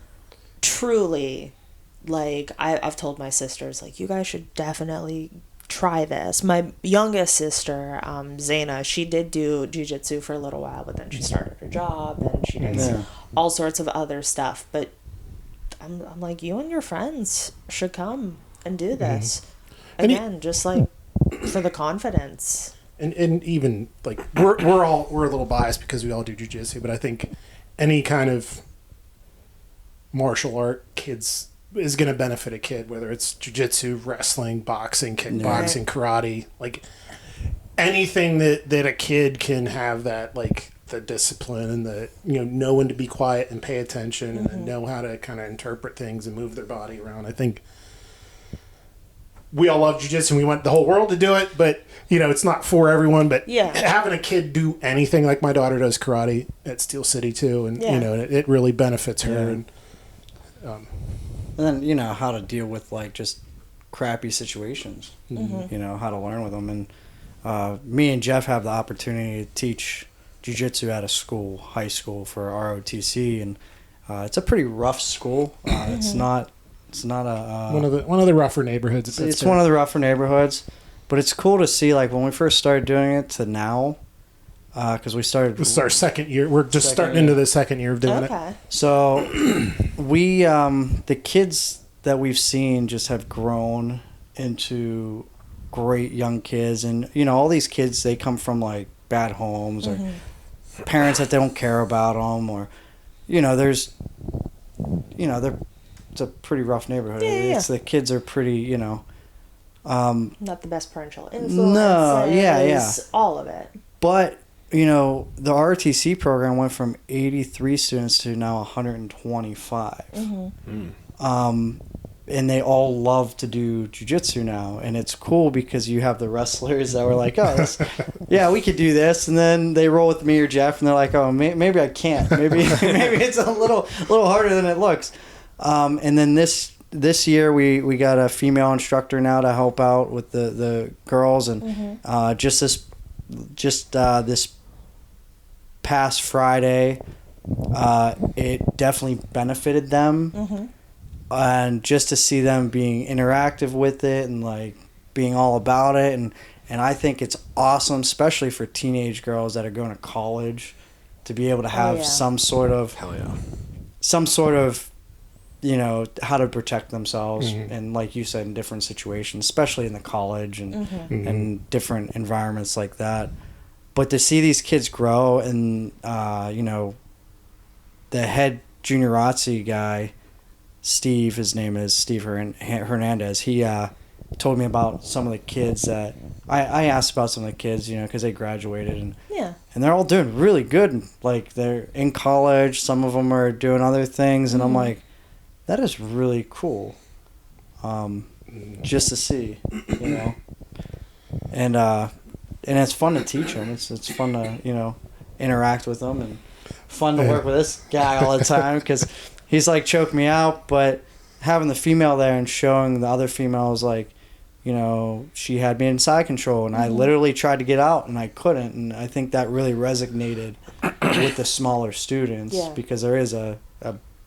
Speaker 4: truly, like I've told my sisters, like, you guys should definitely try this. My youngest sister, Zaina, she did do jiu-jitsu for a little while, but then she started her job and she does all sorts of other stuff. But I'm like, you and your friends should come and do this. Again, just like for the confidence.
Speaker 2: And even like we're a little biased because we all do jiu-jitsu, but I think any kind of martial art kids is going to benefit a kid, whether it's jiu-jitsu, wrestling, boxing, kickboxing, karate, like anything that a kid can have that, like the discipline and the, you know when to be quiet and pay attention and then know how to kind of interpret things and move their body around. I think we all love jiu-jitsu and we want the whole world to do it, but you know, it's not for everyone. But having a kid do anything, like my daughter does karate at Steel City too, and you know, it really benefits her. And
Speaker 3: then, you know, how to deal with like just crappy situations, you know, how to learn with them. And me and Jeff have the opportunity to teach jiu-jitsu at a school, high school, for ROTC, and it's a pretty rough school. It's not a
Speaker 2: one of the rougher neighborhoods.
Speaker 3: It's one of the rougher neighborhoods, but it's cool to see, like, when we first started doing it to now, because we started.
Speaker 2: This is our second year. We're just starting into the second year of doing it.
Speaker 3: So we the kids that we've seen just have grown into great young kids, and you know, all these kids, they come from like bad homes or parents that they don't care about them, or you know, it's a pretty rough neighborhood. The kids are pretty, you know,
Speaker 4: not the best parental influence. All of it.
Speaker 3: But you know, the ROTC program went from 83 students to now 125. And they all love to do jiu-jitsu now, and it's cool because you have the wrestlers that were like, oh, we could do this, and then they roll with me or Jeff, and they're like, oh, maybe I can't. Maybe it's a little harder than it looks. And then this year we got a female instructor now to help out with the girls, and just this past Friday, it definitely benefited them. And just to see them being interactive with it and like being all about it, and I think it's awesome, especially for teenage girls that are going to college, to be able to have some sort of you know, how to protect themselves, and like you said, in different situations, especially in the college and different environments like that. But to see these kids grow, and you know, the head junior ROTC guy, Steve, his name is Steve Hernandez, he told me about some of the kids that I asked about some of the kids, you know, because they graduated, and they're all doing really good. Like, they're in college, some of them are doing other things, and I'm like, that is really cool, just to see, you know, and it's fun to teach them. It's fun to, you know, interact with them, and fun to work with this guy all the time, because he's like choke me out, but having the female there and showing the other females, like, you know, she had me in side control, and I literally tried to get out and I couldn't, and I think that really resonated with the smaller students, because there is a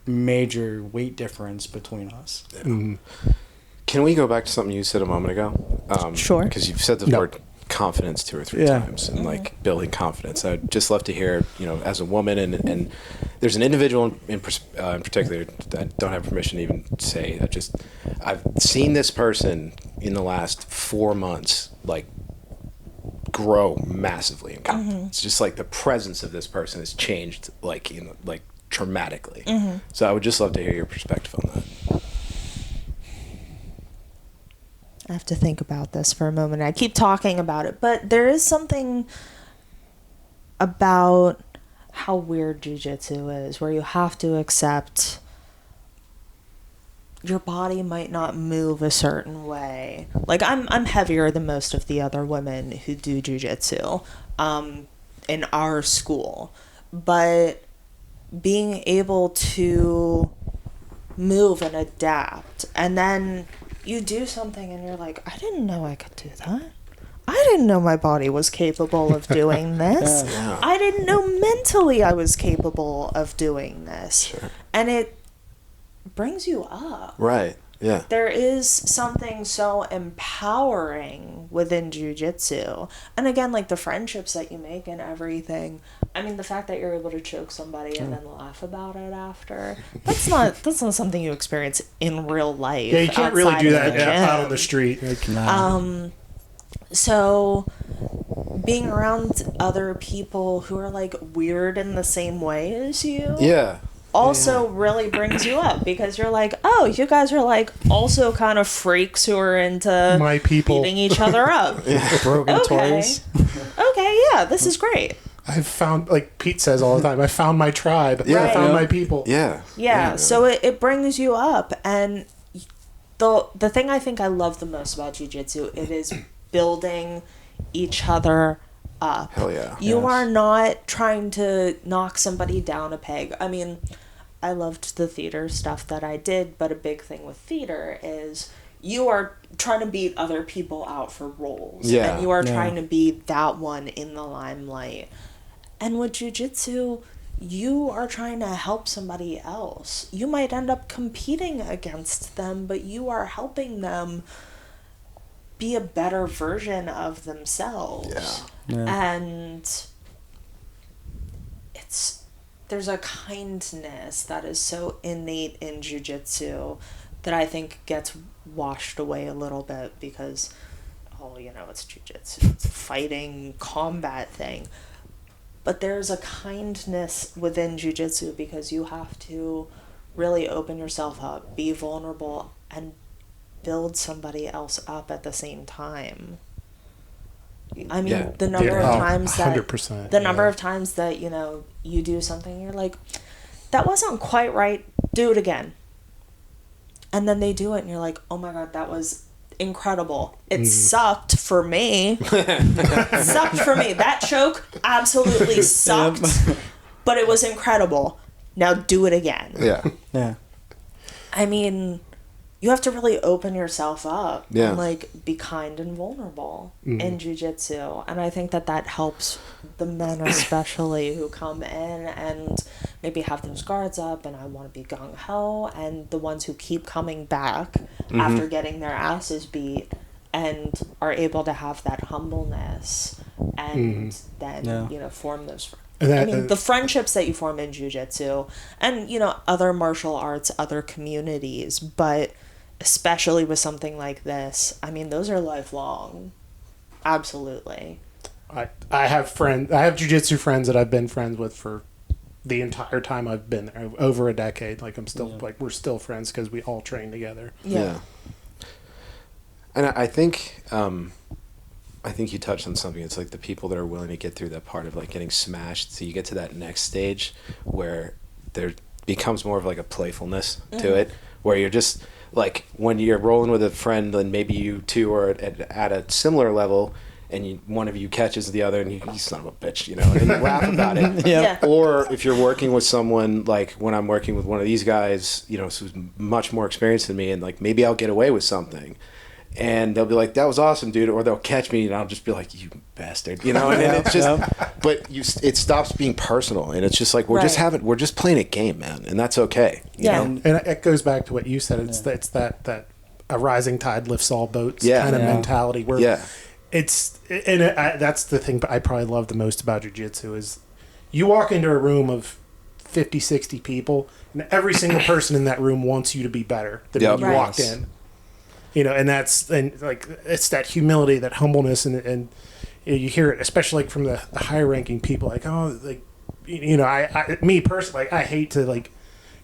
Speaker 3: major weight difference between us.
Speaker 1: Can we go back to something you said a moment ago?
Speaker 4: Sure.
Speaker 1: Because you've said the word confidence 2 or 3 times and like building confidence. I'd just love to hear, as a woman, and there's an individual in particular that I don't have permission to even say. I've seen this person in the last 4 months like grow massively in confidence. Just like the presence of this person has changed like dramatically. So I would just love to hear your perspective on that.
Speaker 4: I have to think about this for a moment. I keep talking about it, but there is something about how weird jiu-jitsu is, where you have to accept your body might not move a certain way. Like I'm heavier than most of the other women who do jiu-jitsu in our school, but being able to move and adapt, and then you do something and you're like, I didn't know I could do that. I didn't know my body was capable of doing this. I didn't know mentally I was capable of doing this.
Speaker 1: Sure.
Speaker 4: And it brings you up.
Speaker 1: Right. Yeah.
Speaker 4: There is something so empowering within jiu-jitsu. And again, like the friendships that you make and everything. I mean, the fact that you're able to choke somebody and then laugh about it after, that's not something you experience in real life.
Speaker 2: Yeah, you can't really do that out on the street.
Speaker 4: So being around other people who are like weird in the same way as you.
Speaker 1: Yeah.
Speaker 4: Also really brings you up, because you're like, oh, you guys are like also kind of freaks who are into
Speaker 2: my people
Speaker 4: beating each other up.
Speaker 3: Broken toys.
Speaker 4: Okay, yeah, this is great.
Speaker 2: I've found, like Pete says all the time, I found my tribe.
Speaker 1: Yeah.
Speaker 2: I found my people.
Speaker 4: Yeah, so it brings you up. And the thing I think I love the most about jiu-jitsu, it is building each other up.
Speaker 1: Hell yeah.
Speaker 4: You are not trying to knock somebody down a peg. I mean, I loved the theater stuff that I did, but a big thing with theater is you are trying to beat other people out for roles.
Speaker 1: Yeah.
Speaker 4: And you are trying to be that one in the limelight. And with jiu-jitsu, you are trying to help somebody else. You might end up competing against them, but you are helping them be a better version of themselves. And there's a kindness that is so innate in jiu-jitsu that I think gets washed away a little bit because, it's jiu-jitsu, it's a fighting combat thing. But there's a kindness within jiu-jitsu because you have to really open yourself up, be vulnerable, and build somebody else up at the same time. I mean, the number of times that
Speaker 2: 100%,
Speaker 4: the number of times that you do something and you're like, that wasn't quite right, do it again, and then they do it and you're like, oh my god, that was incredible. It sucked for me. That choke absolutely sucked, but it was incredible. Now do it again.
Speaker 1: Yeah.
Speaker 4: I mean, you have to really open yourself up and like be kind and vulnerable in jiu-jitsu. And I think that helps the men especially who come in and maybe have those guards up and I want to be gung-ho, and the ones who keep coming back after getting their asses beat and are able to have that humbleness and then form those the friendships that you form in jiu-jitsu and other martial arts, other communities, but especially with something like this, I mean, those are lifelong. Absolutely.
Speaker 2: I have jiu-jitsu friends that I've been friends with for the entire time I've been there, over a decade. Like I'm still we're still friends because we all train together.
Speaker 1: Yeah. And I think you touched on something. It's like the people that are willing to get through that part of like getting smashed. So you get to that next stage where there becomes more of like a playfulness to it, where you're just like when you're rolling with a friend and maybe you two are at a similar level and one of you catches the other and you son of a bitch, and you laugh about it. Or if you're working with someone, like when I'm working with one of these guys, who's much more experienced than me, and like maybe I'll get away with something. And they'll be like, that was awesome, dude. Or they'll catch me and I'll just be like, you bastard. And it's just, but it stops being personal. And it's just like, we're just playing a game, man. And that's okay. You know?
Speaker 2: And it goes back to what you said. It's that a rising tide lifts all boats kind of mentality where that's the thing I probably love the most about jiu-jitsu is you walk into a room of 50, 60 people, and every single person in that room wants you to be better than when you walked in. And it's that humility, that humbleness, and you hear it, especially from the higher ranking people, me personally, I hate to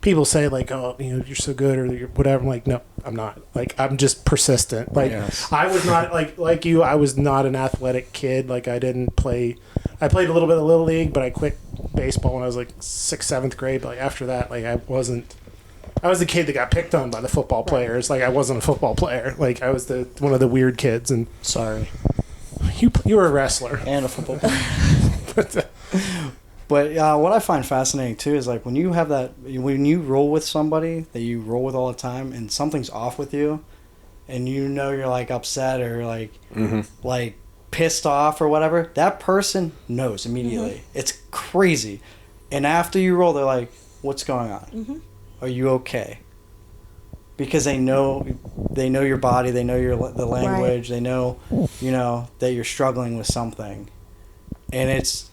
Speaker 2: people say you're so good or you're whatever. I'm like, no, I'm not. I'm just persistent. I was not like you. I was not an athletic kid. I didn't play. I played a little bit of Little League, but I quit baseball when I was 6th, 7th grade. But after that, I wasn't. I was the kid that got picked on by the football players. I wasn't a football player. I was one of the weird kids. And
Speaker 3: sorry,
Speaker 2: you were a wrestler
Speaker 3: and a football player. But what I find fascinating too is when you have when you roll with somebody that you roll with all the time, and something's off with you, and you're upset or pissed off or whatever, that person knows immediately. Mm-hmm. It's crazy. And after you roll, they're like, "What's going on? Mm-hmm. Are you okay?" Because they know your body, they know the language, they know that you're struggling with something, and it's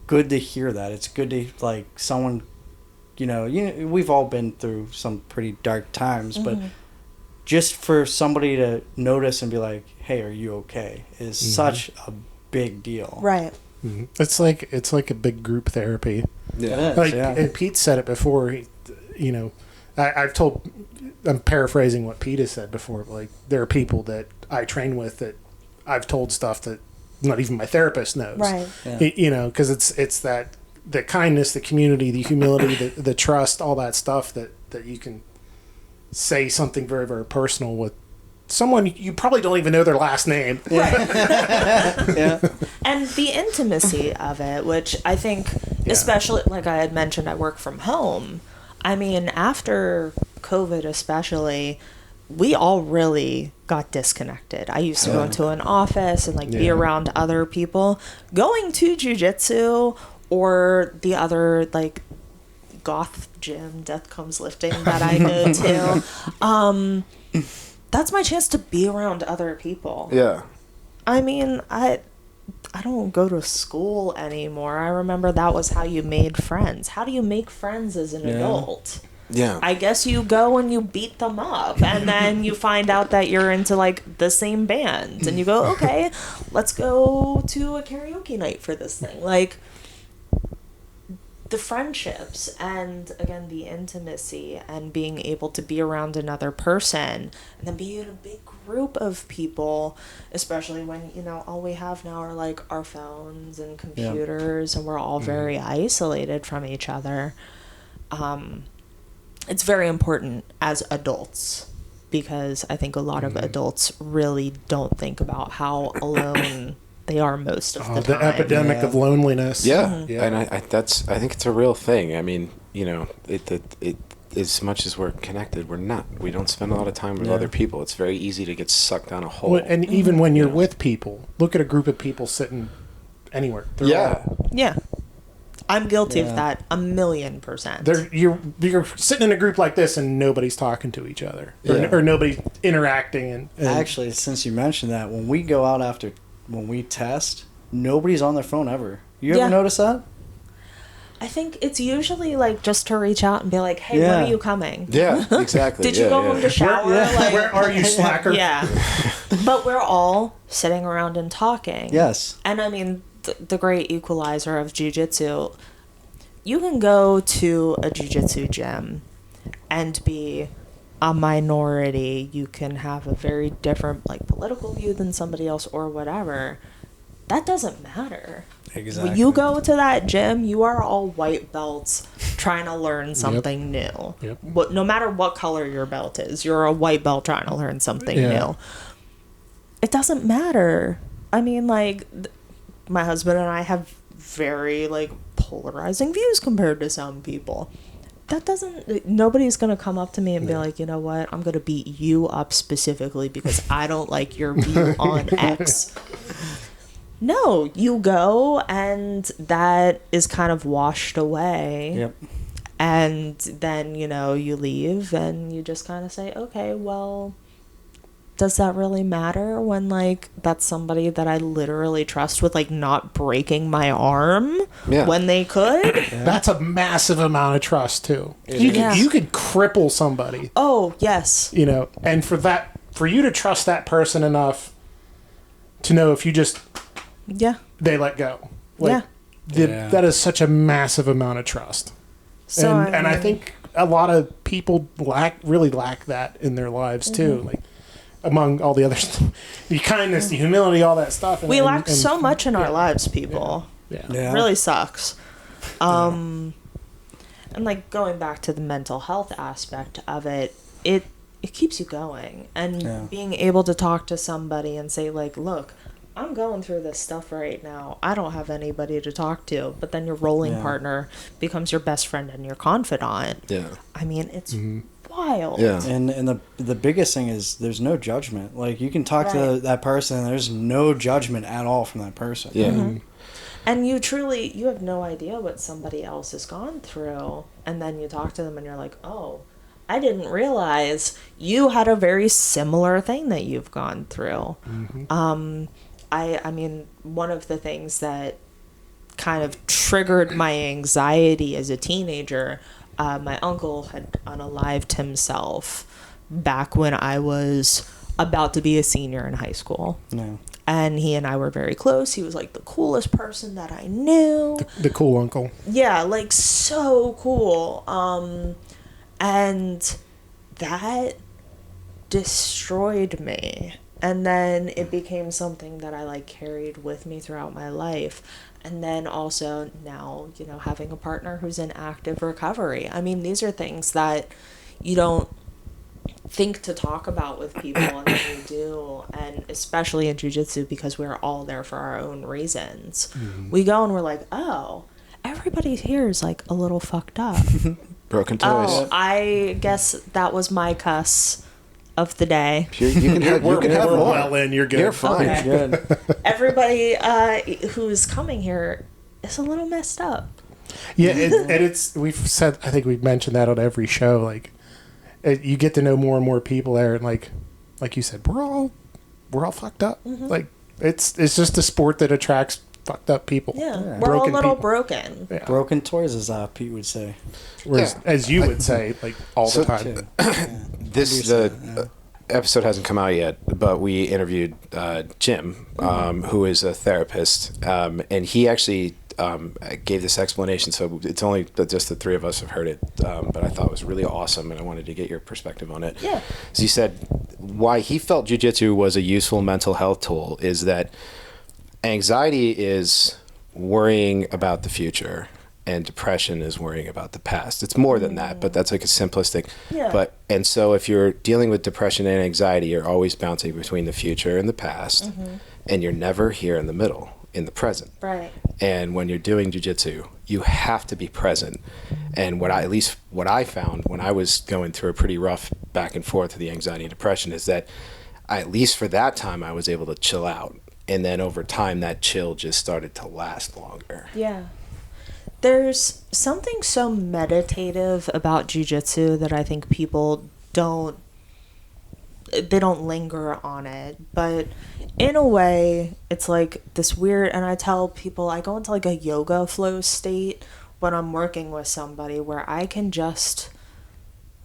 Speaker 3: good to hear that. It's good to someone, we've all been through some pretty dark times, but just for somebody to notice and be like, "Hey, are you okay?" is such a big deal.
Speaker 4: Right.
Speaker 2: Mm-hmm. It's like a big group therapy.
Speaker 3: Yeah. It is,
Speaker 2: And Pete said it before. I'm paraphrasing what Pete has said before. There are people that I train with that I've told stuff that not even my therapist knows.
Speaker 4: Right.
Speaker 2: Yeah. Because it's that the kindness, the community, the humility, the trust, all that stuff that you can say something very, very personal with someone you probably don't even know their last name.
Speaker 4: Right.
Speaker 3: Yeah.
Speaker 4: And the intimacy of it, which I think, especially like I had mentioned, I work from home. I mean, after COVID especially, we all really got disconnected. I used to go into an office and be around other people. Going to jiu-jitsu or the other goth gym, Death Comes Lifting, that I go to, that's my chance to be around other people.
Speaker 1: Yeah.
Speaker 4: I mean, I don't go to school anymore. I remember that was how you made friends. How do you make friends as an adult?
Speaker 1: Yeah.
Speaker 4: I guess you go and you beat them up, and then you find out that you're into the same band, and you go, okay, let's go to a karaoke night for this thing. The friendships and, again, the intimacy and being able to be around another person and then be in a big group of people, especially when, all we have now are our phones and computers and we're all very isolated from each other. It's very important as adults because I think a lot of adults really don't think about how alone they are most of the time.
Speaker 2: The epidemic of loneliness.
Speaker 1: Yeah, and I think it's a real thing. I mean, it as much as we're connected, we're not. We don't spend a lot of time with other people. It's very easy to get sucked down a hole.
Speaker 2: Well, and even when you're with people, look at a group of people sitting anywhere.
Speaker 4: Yeah. I'm guilty of that 1,000,000%.
Speaker 2: You're sitting in a group like this and nobody's talking to each other or nobody's interacting. And
Speaker 3: actually, since you mentioned that, when we go out when we test, nobody's on their phone ever. You ever notice that?
Speaker 4: I think it's usually just to reach out and be like, hey, when are you coming?
Speaker 1: Yeah, exactly.
Speaker 4: Did you go home to shower?
Speaker 2: Where are you, slacker?
Speaker 4: Yeah. But we're all sitting around and talking.
Speaker 3: Yes.
Speaker 4: And I mean, the great equalizer of jiu-jitsu, you can go to a jiu-jitsu gym and be a minority. You can have a very different political view than somebody else or whatever. That doesn't matter.
Speaker 3: Exactly.
Speaker 4: When you go to that gym, you are all white belts trying to learn something new.
Speaker 2: Yep.
Speaker 4: But no matter what color your belt is, you're a white belt trying to learn something new. It doesn't matter. I mean, my husband and I have very polarizing views compared to some people. Nobody's gonna come up to me and be like, you know what, I'm gonna beat you up specifically because I don't like your view on X. No, you go and that is kind of washed away.
Speaker 3: Yep.
Speaker 4: And then, you leave and you just kind of say, okay, well, does that really matter when, like, that's somebody that I literally trust with, like, not breaking my arm when they could?
Speaker 2: That's a massive amount of trust, too. You could cripple somebody.
Speaker 4: Oh, yes.
Speaker 2: You know, and for you to trust that person enough to know if you just... they let go. Like, that is such a massive amount of trust. So, and I think a lot of people really lack that in their lives, too. Like, among all the other stuff. The kindness, the humility, all that stuff.
Speaker 4: We lack so much in our lives, people.
Speaker 2: Yeah.
Speaker 4: It really sucks. And, like, going back to the mental health aspect of it, it keeps you going. And being able to talk to somebody and say, like, look, I'm going through this stuff right now. I don't have anybody to talk to. But then your rolling partner becomes your best friend and your confidant. Yeah. I mean, it's wild.
Speaker 3: Yeah. And the biggest thing is there's no judgment. Like, you can talk to that person and there's no judgment at all from that person.
Speaker 4: Yeah. And you have no idea what somebody else has gone through. And then you talk to them and you're like, oh, I didn't realize you had a very similar thing that you've gone through. I mean, one of the things that kind of triggered my anxiety as a teenager, my uncle had unalived himself back when I was about to be a senior in high school. Yeah. And he and I were very close. He was like the coolest person that I knew.
Speaker 2: The cool uncle.
Speaker 4: Yeah, like so cool. And that destroyed me. And then it became something that I like carried with me throughout my life. And then also now, you know, having a partner who's in active recovery. I mean, these are things that you don't think to talk about with people, and then you do. And especially in jiu-jitsu, because we're all there for our own reasons. We go and we're like, oh, everybody here is like a little fucked up.
Speaker 1: Broken toys.
Speaker 4: Oh, I guess that was my cuss of the day.
Speaker 1: You can have more.
Speaker 2: Well in, you're good.
Speaker 1: You're fine.
Speaker 4: Okay.
Speaker 3: Good.
Speaker 4: Everybody who's coming here is a little messed up.
Speaker 2: Yeah, I think we've mentioned that on every show. Like, you get to know more and more people there, and like you said, we're all fucked up. Like, it's just a sport that attracts fucked up people.
Speaker 4: Yeah, we're all a little broken.
Speaker 2: Yeah.
Speaker 3: Broken toys, as Pete would say.
Speaker 2: Whereas, as you would say, like all the time.
Speaker 1: The episode hasn't come out yet, but we interviewed Jim, who is a therapist, and he actually gave this explanation. So it's only just the three of us have heard it, but I thought it was really awesome, and I wanted to get your perspective on it.
Speaker 4: Yeah.
Speaker 1: So he said why he felt jiu-jitsu was a useful mental health tool is that anxiety is worrying about the future, and depression is worrying about the past. It's more than that, but that's like a simplistic. Yeah. And so if you're dealing with depression and anxiety, you're always bouncing between the future and the past, and you're never here in the middle, in the present.
Speaker 4: Right.
Speaker 1: And when you're doing jiu-jitsu, you have to be present. And what I found when I was going through a pretty rough back and forth of the anxiety and depression is that at least for that time, I was able to chill out. And then over time, that chill just started to last longer.
Speaker 4: Yeah. There's something so meditative about jiu-jitsu that I think people don't linger on it. But in a way, it's like this weird, and I tell people I go into like a yoga flow state when I'm working with somebody where I can just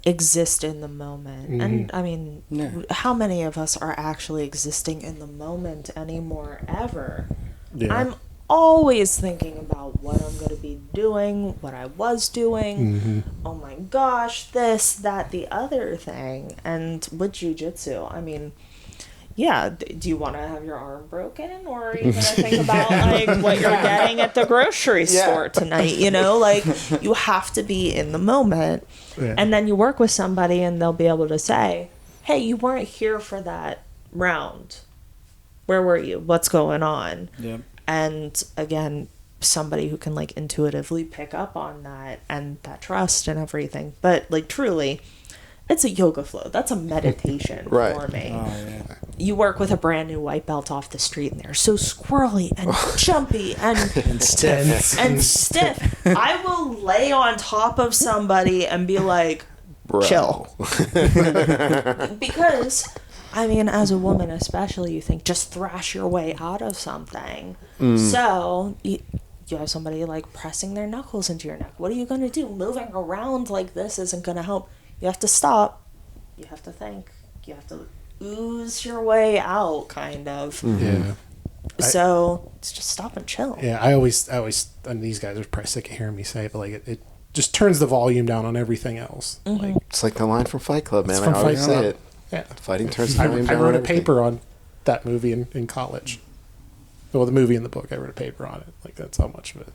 Speaker 4: exist in the moment. And I mean, how many of us are actually existing in the moment anymore ever? I'm always thinking about what I'm going to be doing, what I was doing. Oh my gosh, this, that, the other thing. And with jiu-jitsu, I mean, yeah, do you want to have your arm broken, or are you going to think about like what you're getting at the grocery store tonight? You know, like you have to be in the moment. And then you work with somebody and they'll be able to say, hey, you weren't here for that round. Where were you? What's going on? And again, somebody who can like intuitively pick up on that and that trust and everything. But like truly, it's a yoga flow. That's a meditation for me. You work with a brand new white belt off the street and they're so squirrely and jumpy and
Speaker 3: stiff.
Speaker 4: And stiff. I will lay on top of somebody and be like, chill. Because I mean, as a woman especially, you think just thrash your way out of something. So you have somebody like pressing their knuckles into your neck. What are you going to do? Moving around like this isn't going to help. You have to stop. You have to think. You have to ooze your way out, kind of.
Speaker 2: Yeah.
Speaker 4: So it's just stop and chill.
Speaker 2: Yeah, I always, and these guys are probably sick of hearing me say it, but like it just turns the volume down on everything else. Like,
Speaker 1: It's like the line from Fight Club, man.
Speaker 2: It's
Speaker 1: I
Speaker 2: from
Speaker 1: always
Speaker 2: Fight
Speaker 1: say
Speaker 2: Club.
Speaker 1: it.
Speaker 2: yeah.
Speaker 1: Fighting turns the volume
Speaker 2: I
Speaker 1: down
Speaker 2: wrote
Speaker 1: on
Speaker 2: a
Speaker 1: everything.
Speaker 2: paper on that movie in college. Well, the movie and the book, I wrote a paper on it. Like, that's how much of it.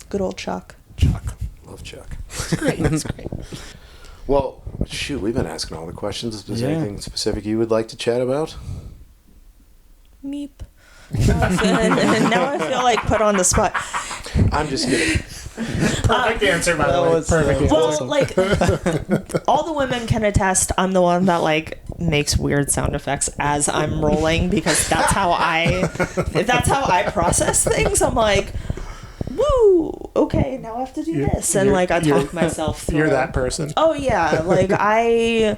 Speaker 4: Good old Chuck.
Speaker 2: Chuck.
Speaker 1: Love Chuck.
Speaker 2: It's great. It's great.
Speaker 1: Well, shoot, we've been asking all the questions. Is there
Speaker 3: Yeah.
Speaker 1: anything specific you would like to chat about?
Speaker 4: Meep. Now I feel like put on the spot.
Speaker 1: I'm just kidding.
Speaker 2: Perfect answer, by the
Speaker 3: that
Speaker 2: way.
Speaker 3: was-
Speaker 2: Perfect answer.
Speaker 4: Well, like all the women can attest, I'm the one that like makes weird sound effects as I'm rolling because that's how I process things. I'm like, woo, okay, now I have to do this, and like I talk myself through.
Speaker 2: You're that person.
Speaker 4: Oh yeah, like I'm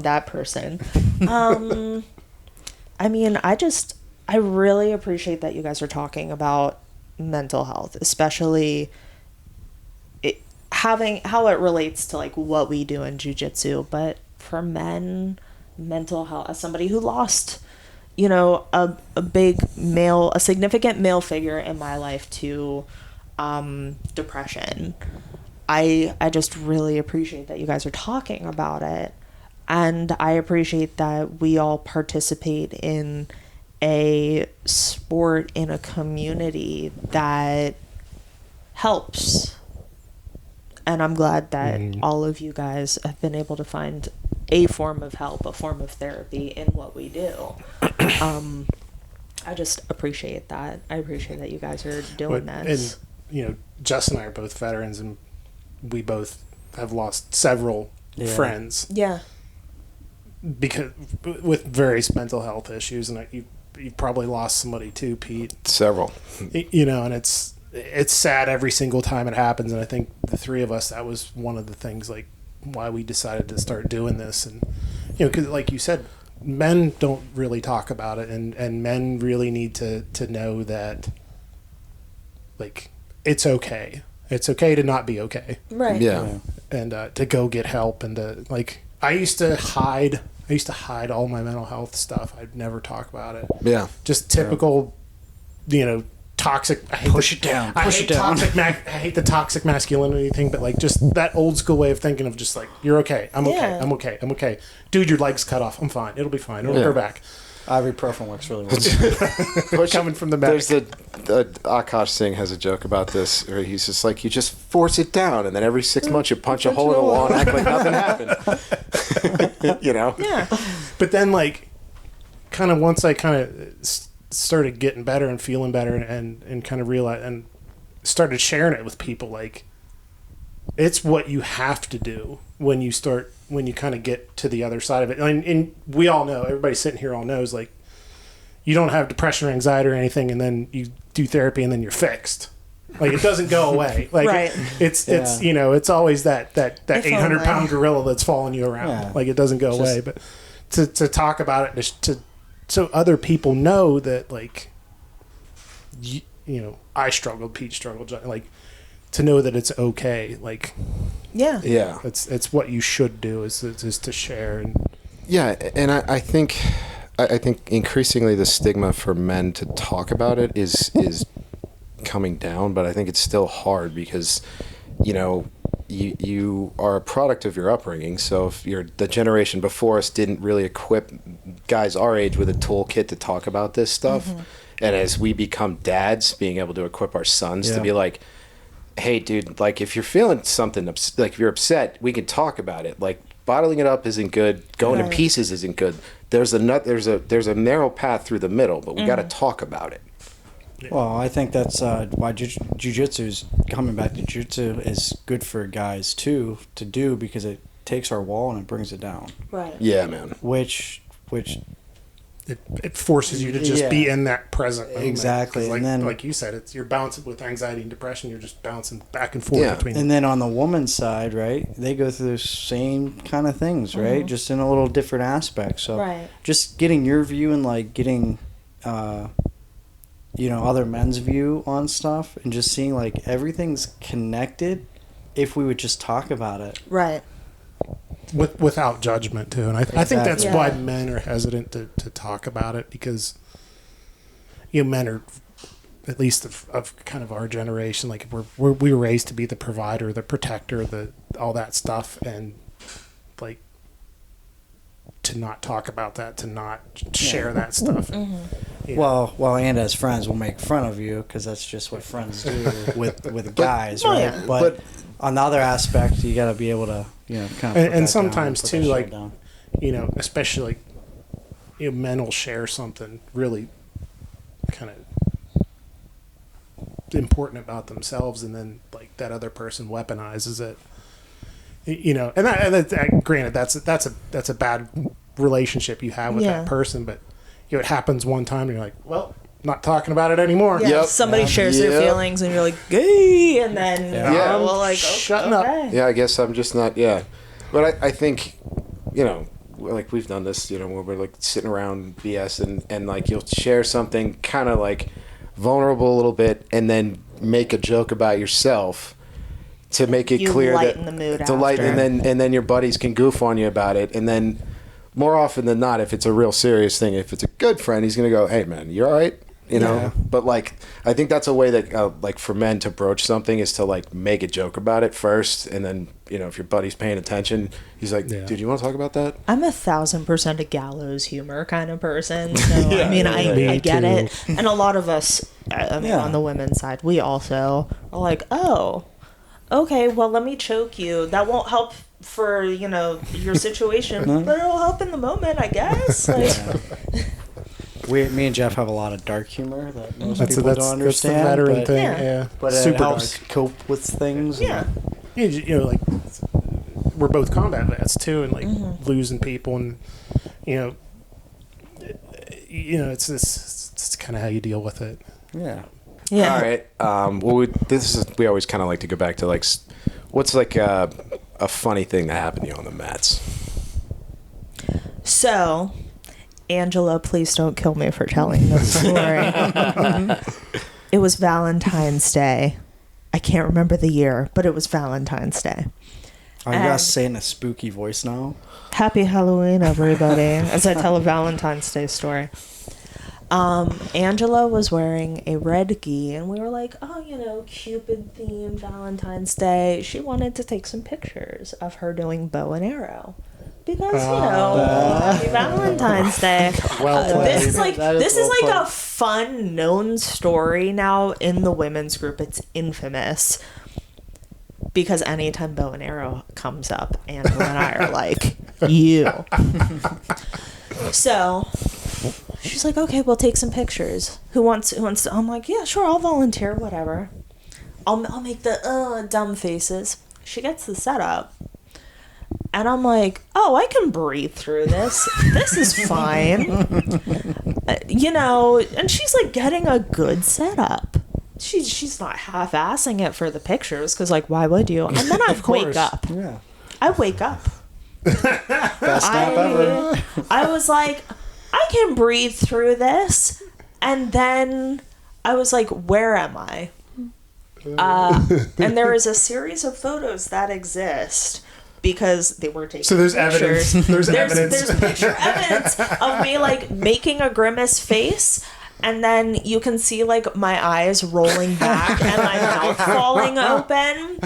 Speaker 4: that person. I mean, I really appreciate that you guys are talking about mental health, especially having how it relates to like what we do in jiu-jitsu. But for men, mental health, as somebody who lost, a significant male figure in my life to depression, I just really appreciate that you guys are talking about it. And I appreciate that we all participate in a sport in a community that helps. And I'm glad that all of you guys have been able to find a form of help, a form of therapy in what we do. I just appreciate that. I appreciate that you guys are doing this.
Speaker 2: And, Jess and I are both veterans, and we both have lost several friends.
Speaker 4: Yeah.
Speaker 2: Because with various mental health issues, and you've probably lost somebody too, Pete.
Speaker 1: Several.
Speaker 2: And it's sad every single time it happens. And I think the three of us, that was one of the things like why we decided to start doing this. And because like you said, men don't really talk about it, and men really need to know that like it's okay. It's okay to not be okay.
Speaker 4: Right.
Speaker 1: Yeah.
Speaker 2: And to go get help, and to like I used to hide all my mental health stuff. I'd never talk about it.
Speaker 1: Yeah.
Speaker 2: Just typical, toxic. I hate
Speaker 3: Push it down.
Speaker 2: I hate the toxic masculinity thing, but like just that old school way of thinking of just like, you're okay. I'm okay.
Speaker 4: Yeah.
Speaker 2: I'm okay. I'm okay. Dude, your leg's cut off. I'm fine. It'll be fine. It'll grow back.
Speaker 3: Ibuprofen works really well.
Speaker 2: Coming from the back.
Speaker 1: There's the Akash Singh has a joke about this, where he's just like, you just force it down, and then every 6 months you punch a hole in the wall and act like nothing happened.
Speaker 4: Yeah.
Speaker 2: But then like, kind of once I kind of started getting better and feeling better, and kind of realized and started sharing it with people, like it's what you have to do when you kind of get to the other side of it. And we all know, everybody sitting here all knows, like you don't have depression or anxiety or anything, and then you do therapy and then you're fixed. Like it doesn't go away. Like
Speaker 4: Right.
Speaker 2: it's it's always that 800-pound gorilla that's following you around.
Speaker 3: Yeah.
Speaker 2: Like it doesn't go away. But to talk about it, so other people know that like I struggled, Pete struggled, like to know that it's okay. Like
Speaker 1: Yeah.
Speaker 2: it's what you should do is to share. And
Speaker 1: Yeah, and I think increasingly the stigma for men to talk about it is coming down, but I think it's still hard because you are a product of your upbringing. So if the generation before us didn't really equip guys our age with a toolkit to talk about this stuff, and as we become dads, being able to equip our sons to be like, hey dude, like if you're feeling something, like if you're upset, we can talk about it. Like bottling it up isn't good. Going to pieces isn't good. There's a narrow path through the middle, but we got to talk about it.
Speaker 3: Well, I think that's why jiu-jitsu's coming back to jiu-jitsu is good for guys too to do, because it takes our wall and it brings it down.
Speaker 4: Right.
Speaker 1: Yeah, man.
Speaker 3: Which
Speaker 2: it forces you to just be in that present moment.
Speaker 3: Exactly.
Speaker 2: Like,
Speaker 3: and then,
Speaker 2: like you said, you're bouncing with anxiety and depression. You're just bouncing back and forth between.
Speaker 3: And then on the woman's side, right, they go through the same kind of things, right, just in a little different aspect. So just getting your view and like getting, other men's view on stuff, and just seeing like everything's connected if we would just talk about it.
Speaker 4: Right.
Speaker 2: Without judgment too, and I think that's why men are hesitant to talk about it, because men are, at least of kind of our generation, like we were raised to be the provider, the protector, all that stuff, and like to not talk about that, to not share that stuff.
Speaker 3: Well, and as friends, we'll make fun of you because that's just what friends do with guys, right?
Speaker 1: Yeah.
Speaker 3: But on the other aspect, you got to be able to, kind of.
Speaker 2: And sometimes too, like, especially, men will share something really kind of important about themselves, and then like that other person weaponizes it. And granted, that's a bad relationship you have with that person, but it happens one time, and you're like, well, not talking about it anymore.
Speaker 4: Yeah, somebody shares their feelings, and you're like, gay, and then well, like,
Speaker 2: shutting up.
Speaker 1: Yeah, I guess I'm just not. Yeah, but I think, like we've done this, where we're like sitting around BS, and like you'll share something kind of like vulnerable a little bit, and then make a joke about yourself to make it clear
Speaker 4: lighten the mood
Speaker 1: and then your buddies can goof on you about it, and then more often than not, if it's a real serious thing, if it's a good friend, he's gonna go, "Hey man, you all right?" But like, I think that's a way that like for men to broach something is to like make a joke about it first, and then if your buddy's paying attention, he's like, "Dude, you want to talk about that?"
Speaker 4: I'm 1,000% a gallows humor kind of person, so I get it, and a lot of us, on the women's side, we also are like, "Oh, okay, well, let me choke you. That won't help for your situation, but it'll help in the moment, I guess."
Speaker 3: Me and Jeff have a lot of dark humor that most people don't understand.
Speaker 2: That's the veteran thing,
Speaker 3: but it helps cope with things.
Speaker 2: Yeah, like we're both combat vets too, and like losing people, and it's kind of how you deal with it.
Speaker 3: Yeah.
Speaker 1: All right. We always kind of like to go back to like, what's like a funny thing that happened to you on the mats?
Speaker 4: So, Angela, please don't kill me for telling this story. It was Valentine's Day. I can't remember the year, but it was Valentine's Day.
Speaker 3: Are you guys saying a spooky voice now?
Speaker 4: Happy Halloween, everybody, as I tell a Valentine's Day story. Angela was wearing a red gi, and we were like, Cupid theme, Valentine's Day. She wanted to take some pictures of her doing bow and arrow. Because, happy Valentine's Day. This is like a fun, known story now in the women's group. It's infamous. Because anytime bow and arrow comes up, Angela and I are like, you. So she's like, okay, we'll take some pictures. Who wants to? I'm like, yeah, sure, I'll volunteer, whatever. I'll make the dumb faces. She gets the setup. And I'm like, oh, I can breathe through this. This is fine. And she's like getting a good setup. She's not half-assing it for the pictures, because like, why would you? And then I wake up.
Speaker 3: Yeah.
Speaker 4: I wake up.
Speaker 3: Best nap ever.
Speaker 4: I was like, I can breathe through this. And then I was like, where am I? And there is a series of photos that exist because they were taking.
Speaker 2: So there's
Speaker 4: pictures.
Speaker 2: evidence. There's evidence.
Speaker 4: There's picture evidence of me like making a grimace face. And then you can see like my eyes rolling back and my mouth falling open.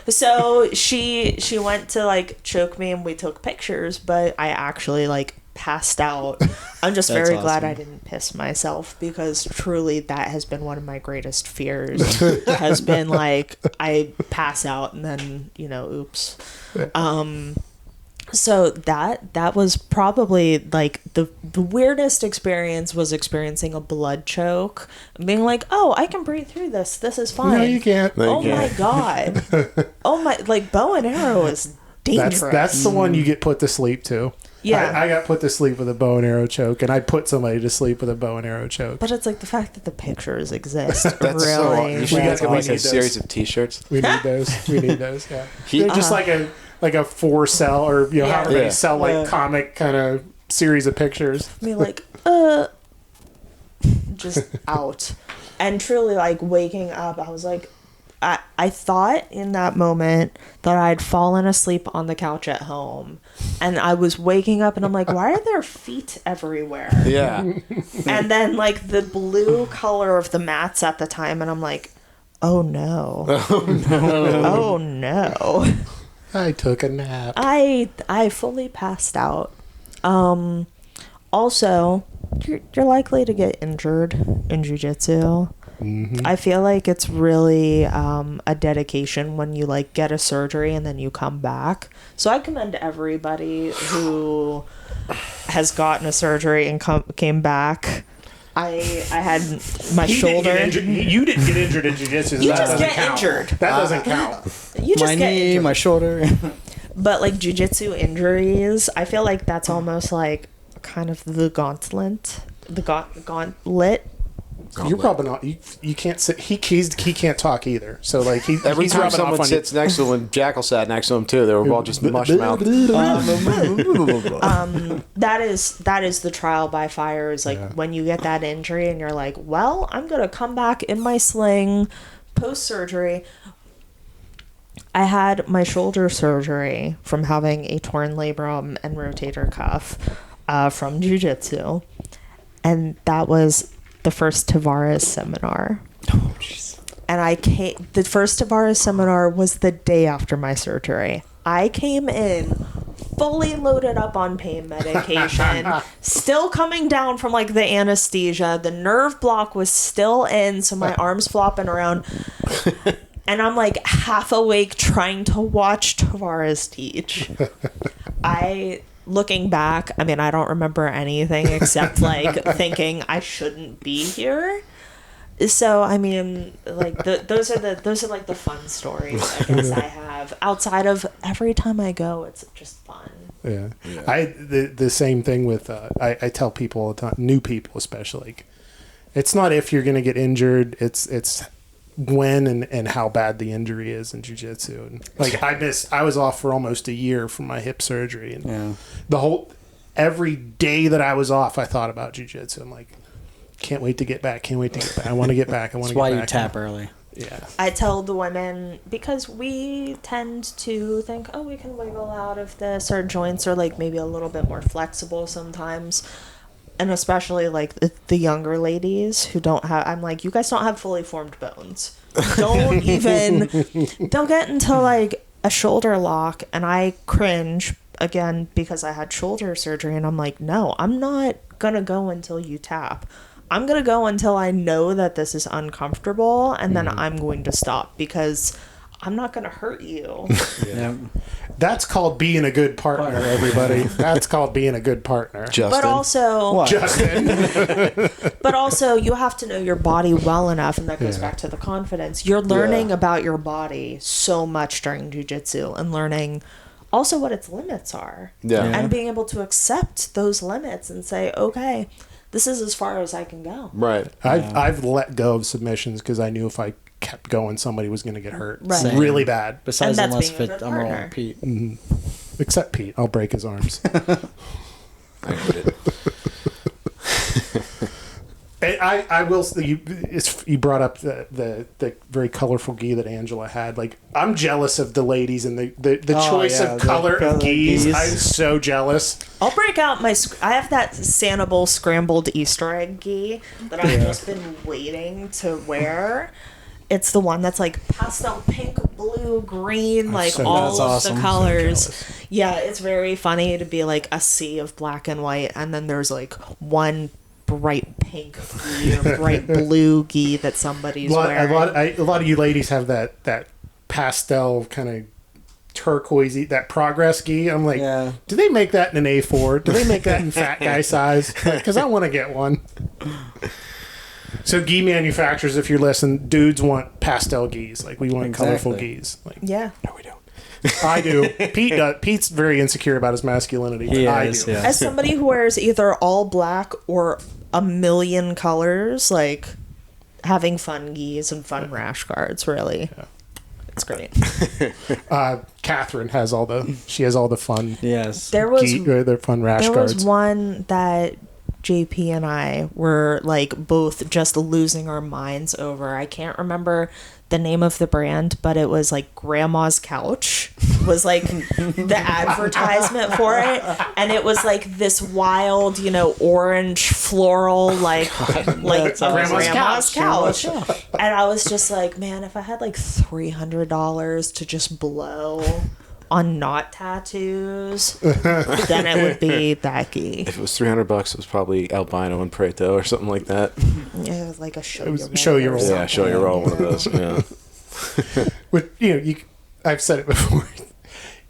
Speaker 4: So she went to like choke me and we took pictures, but I actually like passed out. I'm just very glad I didn't piss myself, because truly that has been one of my greatest fears. Has been like I pass out and then oops. So that was probably like the weirdest experience, was experiencing a blood choke, being like, oh, I can breathe through this. This is fine.
Speaker 2: No, you can't.
Speaker 4: My God. Oh my, like bow and arrow is dangerous.
Speaker 2: That's the one you get put to sleep to.
Speaker 4: Yeah.
Speaker 2: I got put to sleep with a bow and arrow choke, and I put somebody to sleep with a bow and arrow choke.
Speaker 4: But it's like the fact that the pictures exist.
Speaker 1: That's
Speaker 4: really.
Speaker 1: you should
Speaker 2: We
Speaker 1: get
Speaker 2: need
Speaker 1: like a
Speaker 2: those.
Speaker 1: series of T-shirts.
Speaker 2: We need those. We need those. Yeah.
Speaker 1: He-
Speaker 2: They're just like a 4-cell or however many cell like comic kind of series of pictures.
Speaker 4: Me like just out. And truly, like, waking up, I was like, I thought in that moment that I'd fallen asleep on the couch at home. And I was waking up and I'm like, why are there feet everywhere?
Speaker 1: Yeah.
Speaker 4: And then, like, the blue color of the mats at the time, and I'm like, oh no. Oh no.
Speaker 2: I took a nap.
Speaker 4: I fully passed out. Also, you're likely to get injured in jiu-jitsu. Mm-hmm. I feel like it's really a dedication when you like get a surgery and then you come back. So I commend everybody who has gotten a surgery and came back. I had my shoulder.
Speaker 2: You didn't get injured in jiu-jitsu.
Speaker 4: You just get injured.
Speaker 2: That doesn't count.
Speaker 4: You just
Speaker 3: my
Speaker 4: get
Speaker 3: knee,
Speaker 4: injured.
Speaker 3: my shoulder.
Speaker 4: But like jiu-jitsu injuries, I feel like that's almost like kind of the gauntlet. The gauntlet.
Speaker 2: You're probably not. You can't sit. He can't talk either. So like
Speaker 1: Every
Speaker 2: he's
Speaker 1: time
Speaker 2: rubbing off
Speaker 1: someone
Speaker 2: on
Speaker 1: sits next to him, and Jackal sat next to him too. They were all just mush mouthed.
Speaker 4: That is the trial by fire. Is like when you get that injury and you're like, well, I'm gonna come back in my sling post surgery. I had my shoulder surgery from having a torn labrum and rotator cuff from jiu-jitsu, and that was the first Tavares seminar.
Speaker 3: Oh, jeez.
Speaker 4: And the first Tavares seminar was the day after my surgery. I came in fully loaded up on pain medication, still coming down from like the anesthesia. The nerve block was still in, so my arm's flopping around. And I'm like half awake trying to watch Tavares teach. Looking back, I mean, I don't remember anything except like thinking I shouldn't be here. So I mean, like those are like the fun stories I guess I have. Outside of every time I go, it's just fun.
Speaker 2: Yeah. The same thing with I tell people all the time, new people especially. Like, it's not if you're gonna get injured. It's when and how bad the injury is in jiu-jitsu. And like I was off for almost a year from my hip surgery, and every day that I was off I thought about jiu-jitsu. I'm like, can't wait to get back, I want to get back, I want to get back.
Speaker 3: That's why you tap early.
Speaker 2: Yeah.
Speaker 4: I tell the women, because we tend to think, oh, we can wiggle out of this, our joints are like maybe a little bit more flexible sometimes. And especially like the younger ladies who don't have, I'm like, you guys don't have fully formed bones. Don't get into like a shoulder lock. And I cringe again because I had shoulder surgery, and I'm like, no, I'm not going to go until you tap. I'm going to go until I know that this is uncomfortable, and then I'm going to stop because I'm not going to hurt you.
Speaker 3: Yeah.
Speaker 2: That's called being a good partner, everybody. That's called being a good partner.
Speaker 4: But also, but also, you have to know your body well enough, and that goes back to the confidence. You're learning about your body so much during jiu-jitsu, and learning also what its limits are. And being able to accept those limits and say, okay, this is as far as I can go.
Speaker 1: Right.
Speaker 2: I've let go of submissions because I knew if I kept going, somebody was going to get hurt really bad.
Speaker 3: Besides,
Speaker 4: and
Speaker 3: unless
Speaker 4: that's being a good
Speaker 3: I'm rolling
Speaker 4: partner.
Speaker 3: Pete.
Speaker 2: Mm-hmm. Except Pete. I'll break his arms.
Speaker 1: I heard it.
Speaker 2: And I will. You brought up the very colorful gi that Angela had. Like, I'm jealous of the ladies and the choice of color of gis. I'm so jealous.
Speaker 4: I'll break out I have that Sanibel scrambled Easter egg gi that I've just been waiting to wear. It's the one that's like pastel pink, blue, green, like all of the colors. So yeah, it's very funny to be like a sea of black and white, and then there's like one bright pink gi or bright blue gi that somebody's wearing.
Speaker 2: A lot of you ladies have that pastel kind of turquoisey, that progress gi. I'm like, do they make that in an A4? Do they make that in fat guy size? Because I want to get one. So gi manufacturers, if you're listening, dudes want pastel gis. Like, we want colorful gis. Like,
Speaker 4: yeah.
Speaker 2: No, we don't. I do. Pete does. Pete's very insecure about his masculinity. I do.
Speaker 4: As somebody who wears either all black or a million colors, like having fun gis and fun rash guards, really. Yeah. It's great.
Speaker 2: Catherine has all the fun.
Speaker 3: Yes.
Speaker 4: There was
Speaker 2: their fun rash
Speaker 4: there
Speaker 2: guards.
Speaker 4: was one that JP and I were like both just losing our minds over. I can't remember the name of the brand, but it was like Grandma's Couch was like the advertisement for it, and it was like this wild, orange floral like Grandma's Couch. And I was just like, man, if I had like $300 to just blow on knot tattoos, then it would be Becky.
Speaker 1: If it was $300, it was probably albino and Preto or something like that.
Speaker 4: Yeah, it was like a show
Speaker 2: your roll.
Speaker 1: Yeah, show your roll, one of those. Yeah.
Speaker 2: With I've said it before.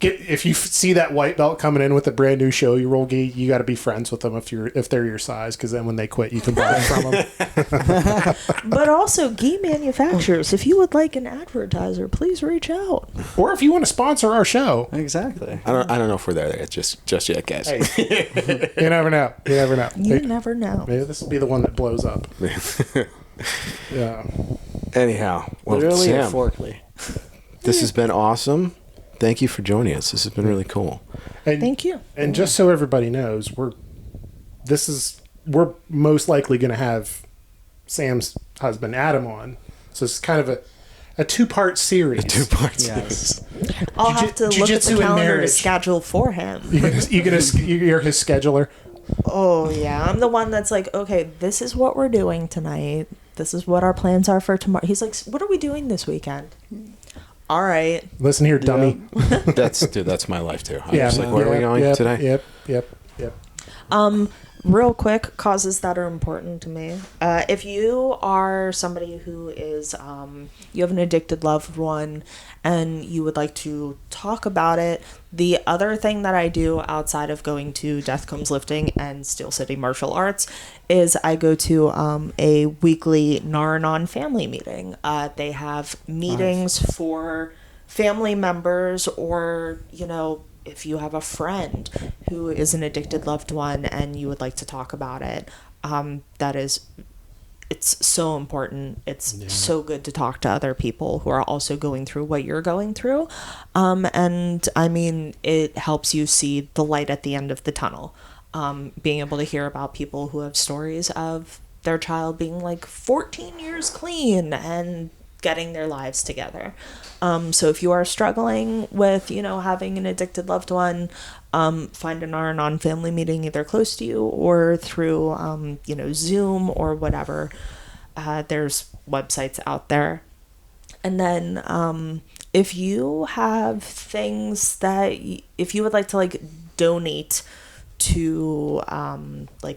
Speaker 2: If you see that white belt coming in with a brand new show your roll gi, you got to be friends with them if they're your size, because then when they quit, you can buy it from them.
Speaker 4: But also, gi manufacturers, if you would like an advertiser, please reach out.
Speaker 2: Or if you want to sponsor our show.
Speaker 3: Exactly.
Speaker 1: I don't know if we're there just yet, guys.
Speaker 2: Hey, you never know.
Speaker 4: You never know.
Speaker 2: Maybe this will be the one that blows up. Yeah.
Speaker 1: Anyhow, well,
Speaker 3: Literally
Speaker 1: Sam,
Speaker 3: or Forkly.
Speaker 1: this has been awesome. Thank you for joining us. This has been really cool.
Speaker 2: And,
Speaker 4: Thank you.
Speaker 2: And just so everybody knows, we're most likely going to have Sam's husband Adam on. So it's kind of a two-part series.
Speaker 3: Yes.
Speaker 4: I'll have to look at
Speaker 2: Jiu-jitsu
Speaker 4: the
Speaker 2: and
Speaker 4: calendar to
Speaker 2: marriage.
Speaker 4: schedule for him.
Speaker 2: You're his scheduler.
Speaker 4: Oh, yeah. I'm the one that's like, okay, this is what we're doing tonight. This is what our plans are for tomorrow. He's like, what are we doing this weekend? All right.
Speaker 2: Listen here, dummy.
Speaker 1: That's my life too. I'm just like, where are we going today?
Speaker 2: Yep.
Speaker 4: Real quick, causes that are important to me. If you are somebody who is, you have an addicted loved one and you would like to talk about it, the other thing that I do outside of going to Death Comes Lifting and Steel City Martial Arts is I go to a weekly Nar-Anon family meeting. They have meetings for family members, or, if you have a friend who is an addicted loved one and you would like to talk about it, it's so important. It's so good to talk to other people who are also going through what you're going through. And I mean, it helps you see the light at the end of the tunnel. Being able to hear about people who have stories of their child being like 14 years clean and getting their lives together. So if you are struggling with, having an addicted loved one, find an Nar-Anon family meeting either close to you or through, Zoom or whatever. There's websites out there. And then if you have things that, if you would like to donate to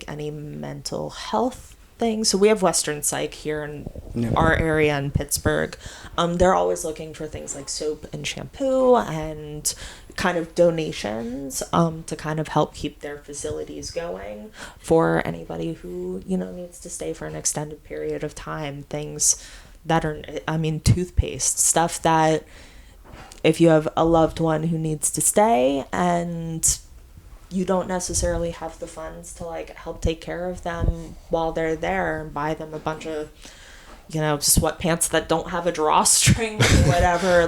Speaker 4: any mental health things. So we have Western Psych here in our area in Pittsburgh. They're always looking for things like soap and shampoo and kind of donations to kind of help keep their facilities going for anybody who, needs to stay for an extended period of time. Things that are, toothpaste, stuff that if you have a loved one who needs to stay and you don't necessarily have the funds to help take care of them while they're there and buy them a bunch of sweatpants that don't have a drawstring or whatever,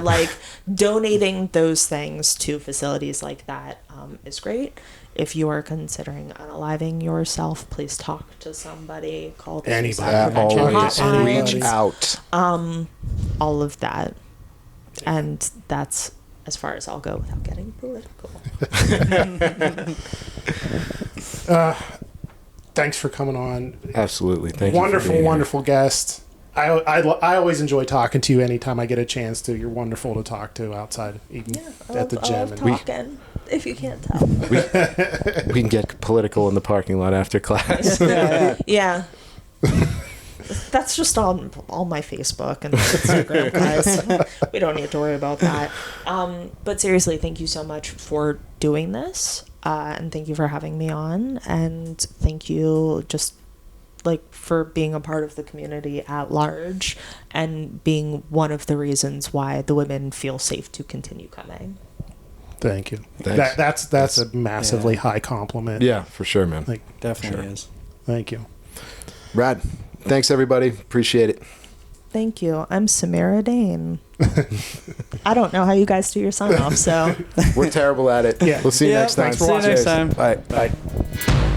Speaker 4: donating those things to facilities like that is great. If you are considering unaliving yourself, please talk to somebody. Call the suicide prevention hotline.
Speaker 1: Reach out.
Speaker 4: All of that. And that's as far as I'll go without getting political.
Speaker 2: Thanks for coming on.
Speaker 1: Absolutely. Thank you.
Speaker 2: Wonderful guest. I always enjoy talking to you anytime I get a chance to. You're wonderful to talk to outside, even at the gym.
Speaker 4: I love talking, if you can't tell.
Speaker 1: We can get political in the parking lot after class.
Speaker 4: Yeah. That's just on all my Facebook and Instagram, guys. We don't need to worry about that. But seriously, thank you so much for doing this. And thank you for having me on. And thank you just like for being a part of the community at large and being one of the reasons why the women feel safe to continue coming.
Speaker 2: Thank you.
Speaker 1: Thanks.
Speaker 2: That's a massively high compliment.
Speaker 1: Yeah, for sure, man.
Speaker 2: Like,
Speaker 3: Definitely is.
Speaker 2: thank you.
Speaker 1: Rad. Thanks, everybody. Appreciate it.
Speaker 4: Thank you. I'm Sameerah Dane. I don't know how you guys do your sign off, so
Speaker 1: We're terrible at it.
Speaker 2: Yeah.
Speaker 1: We'll see you next time.
Speaker 3: Thanks for watching. See you next time.
Speaker 1: Bye.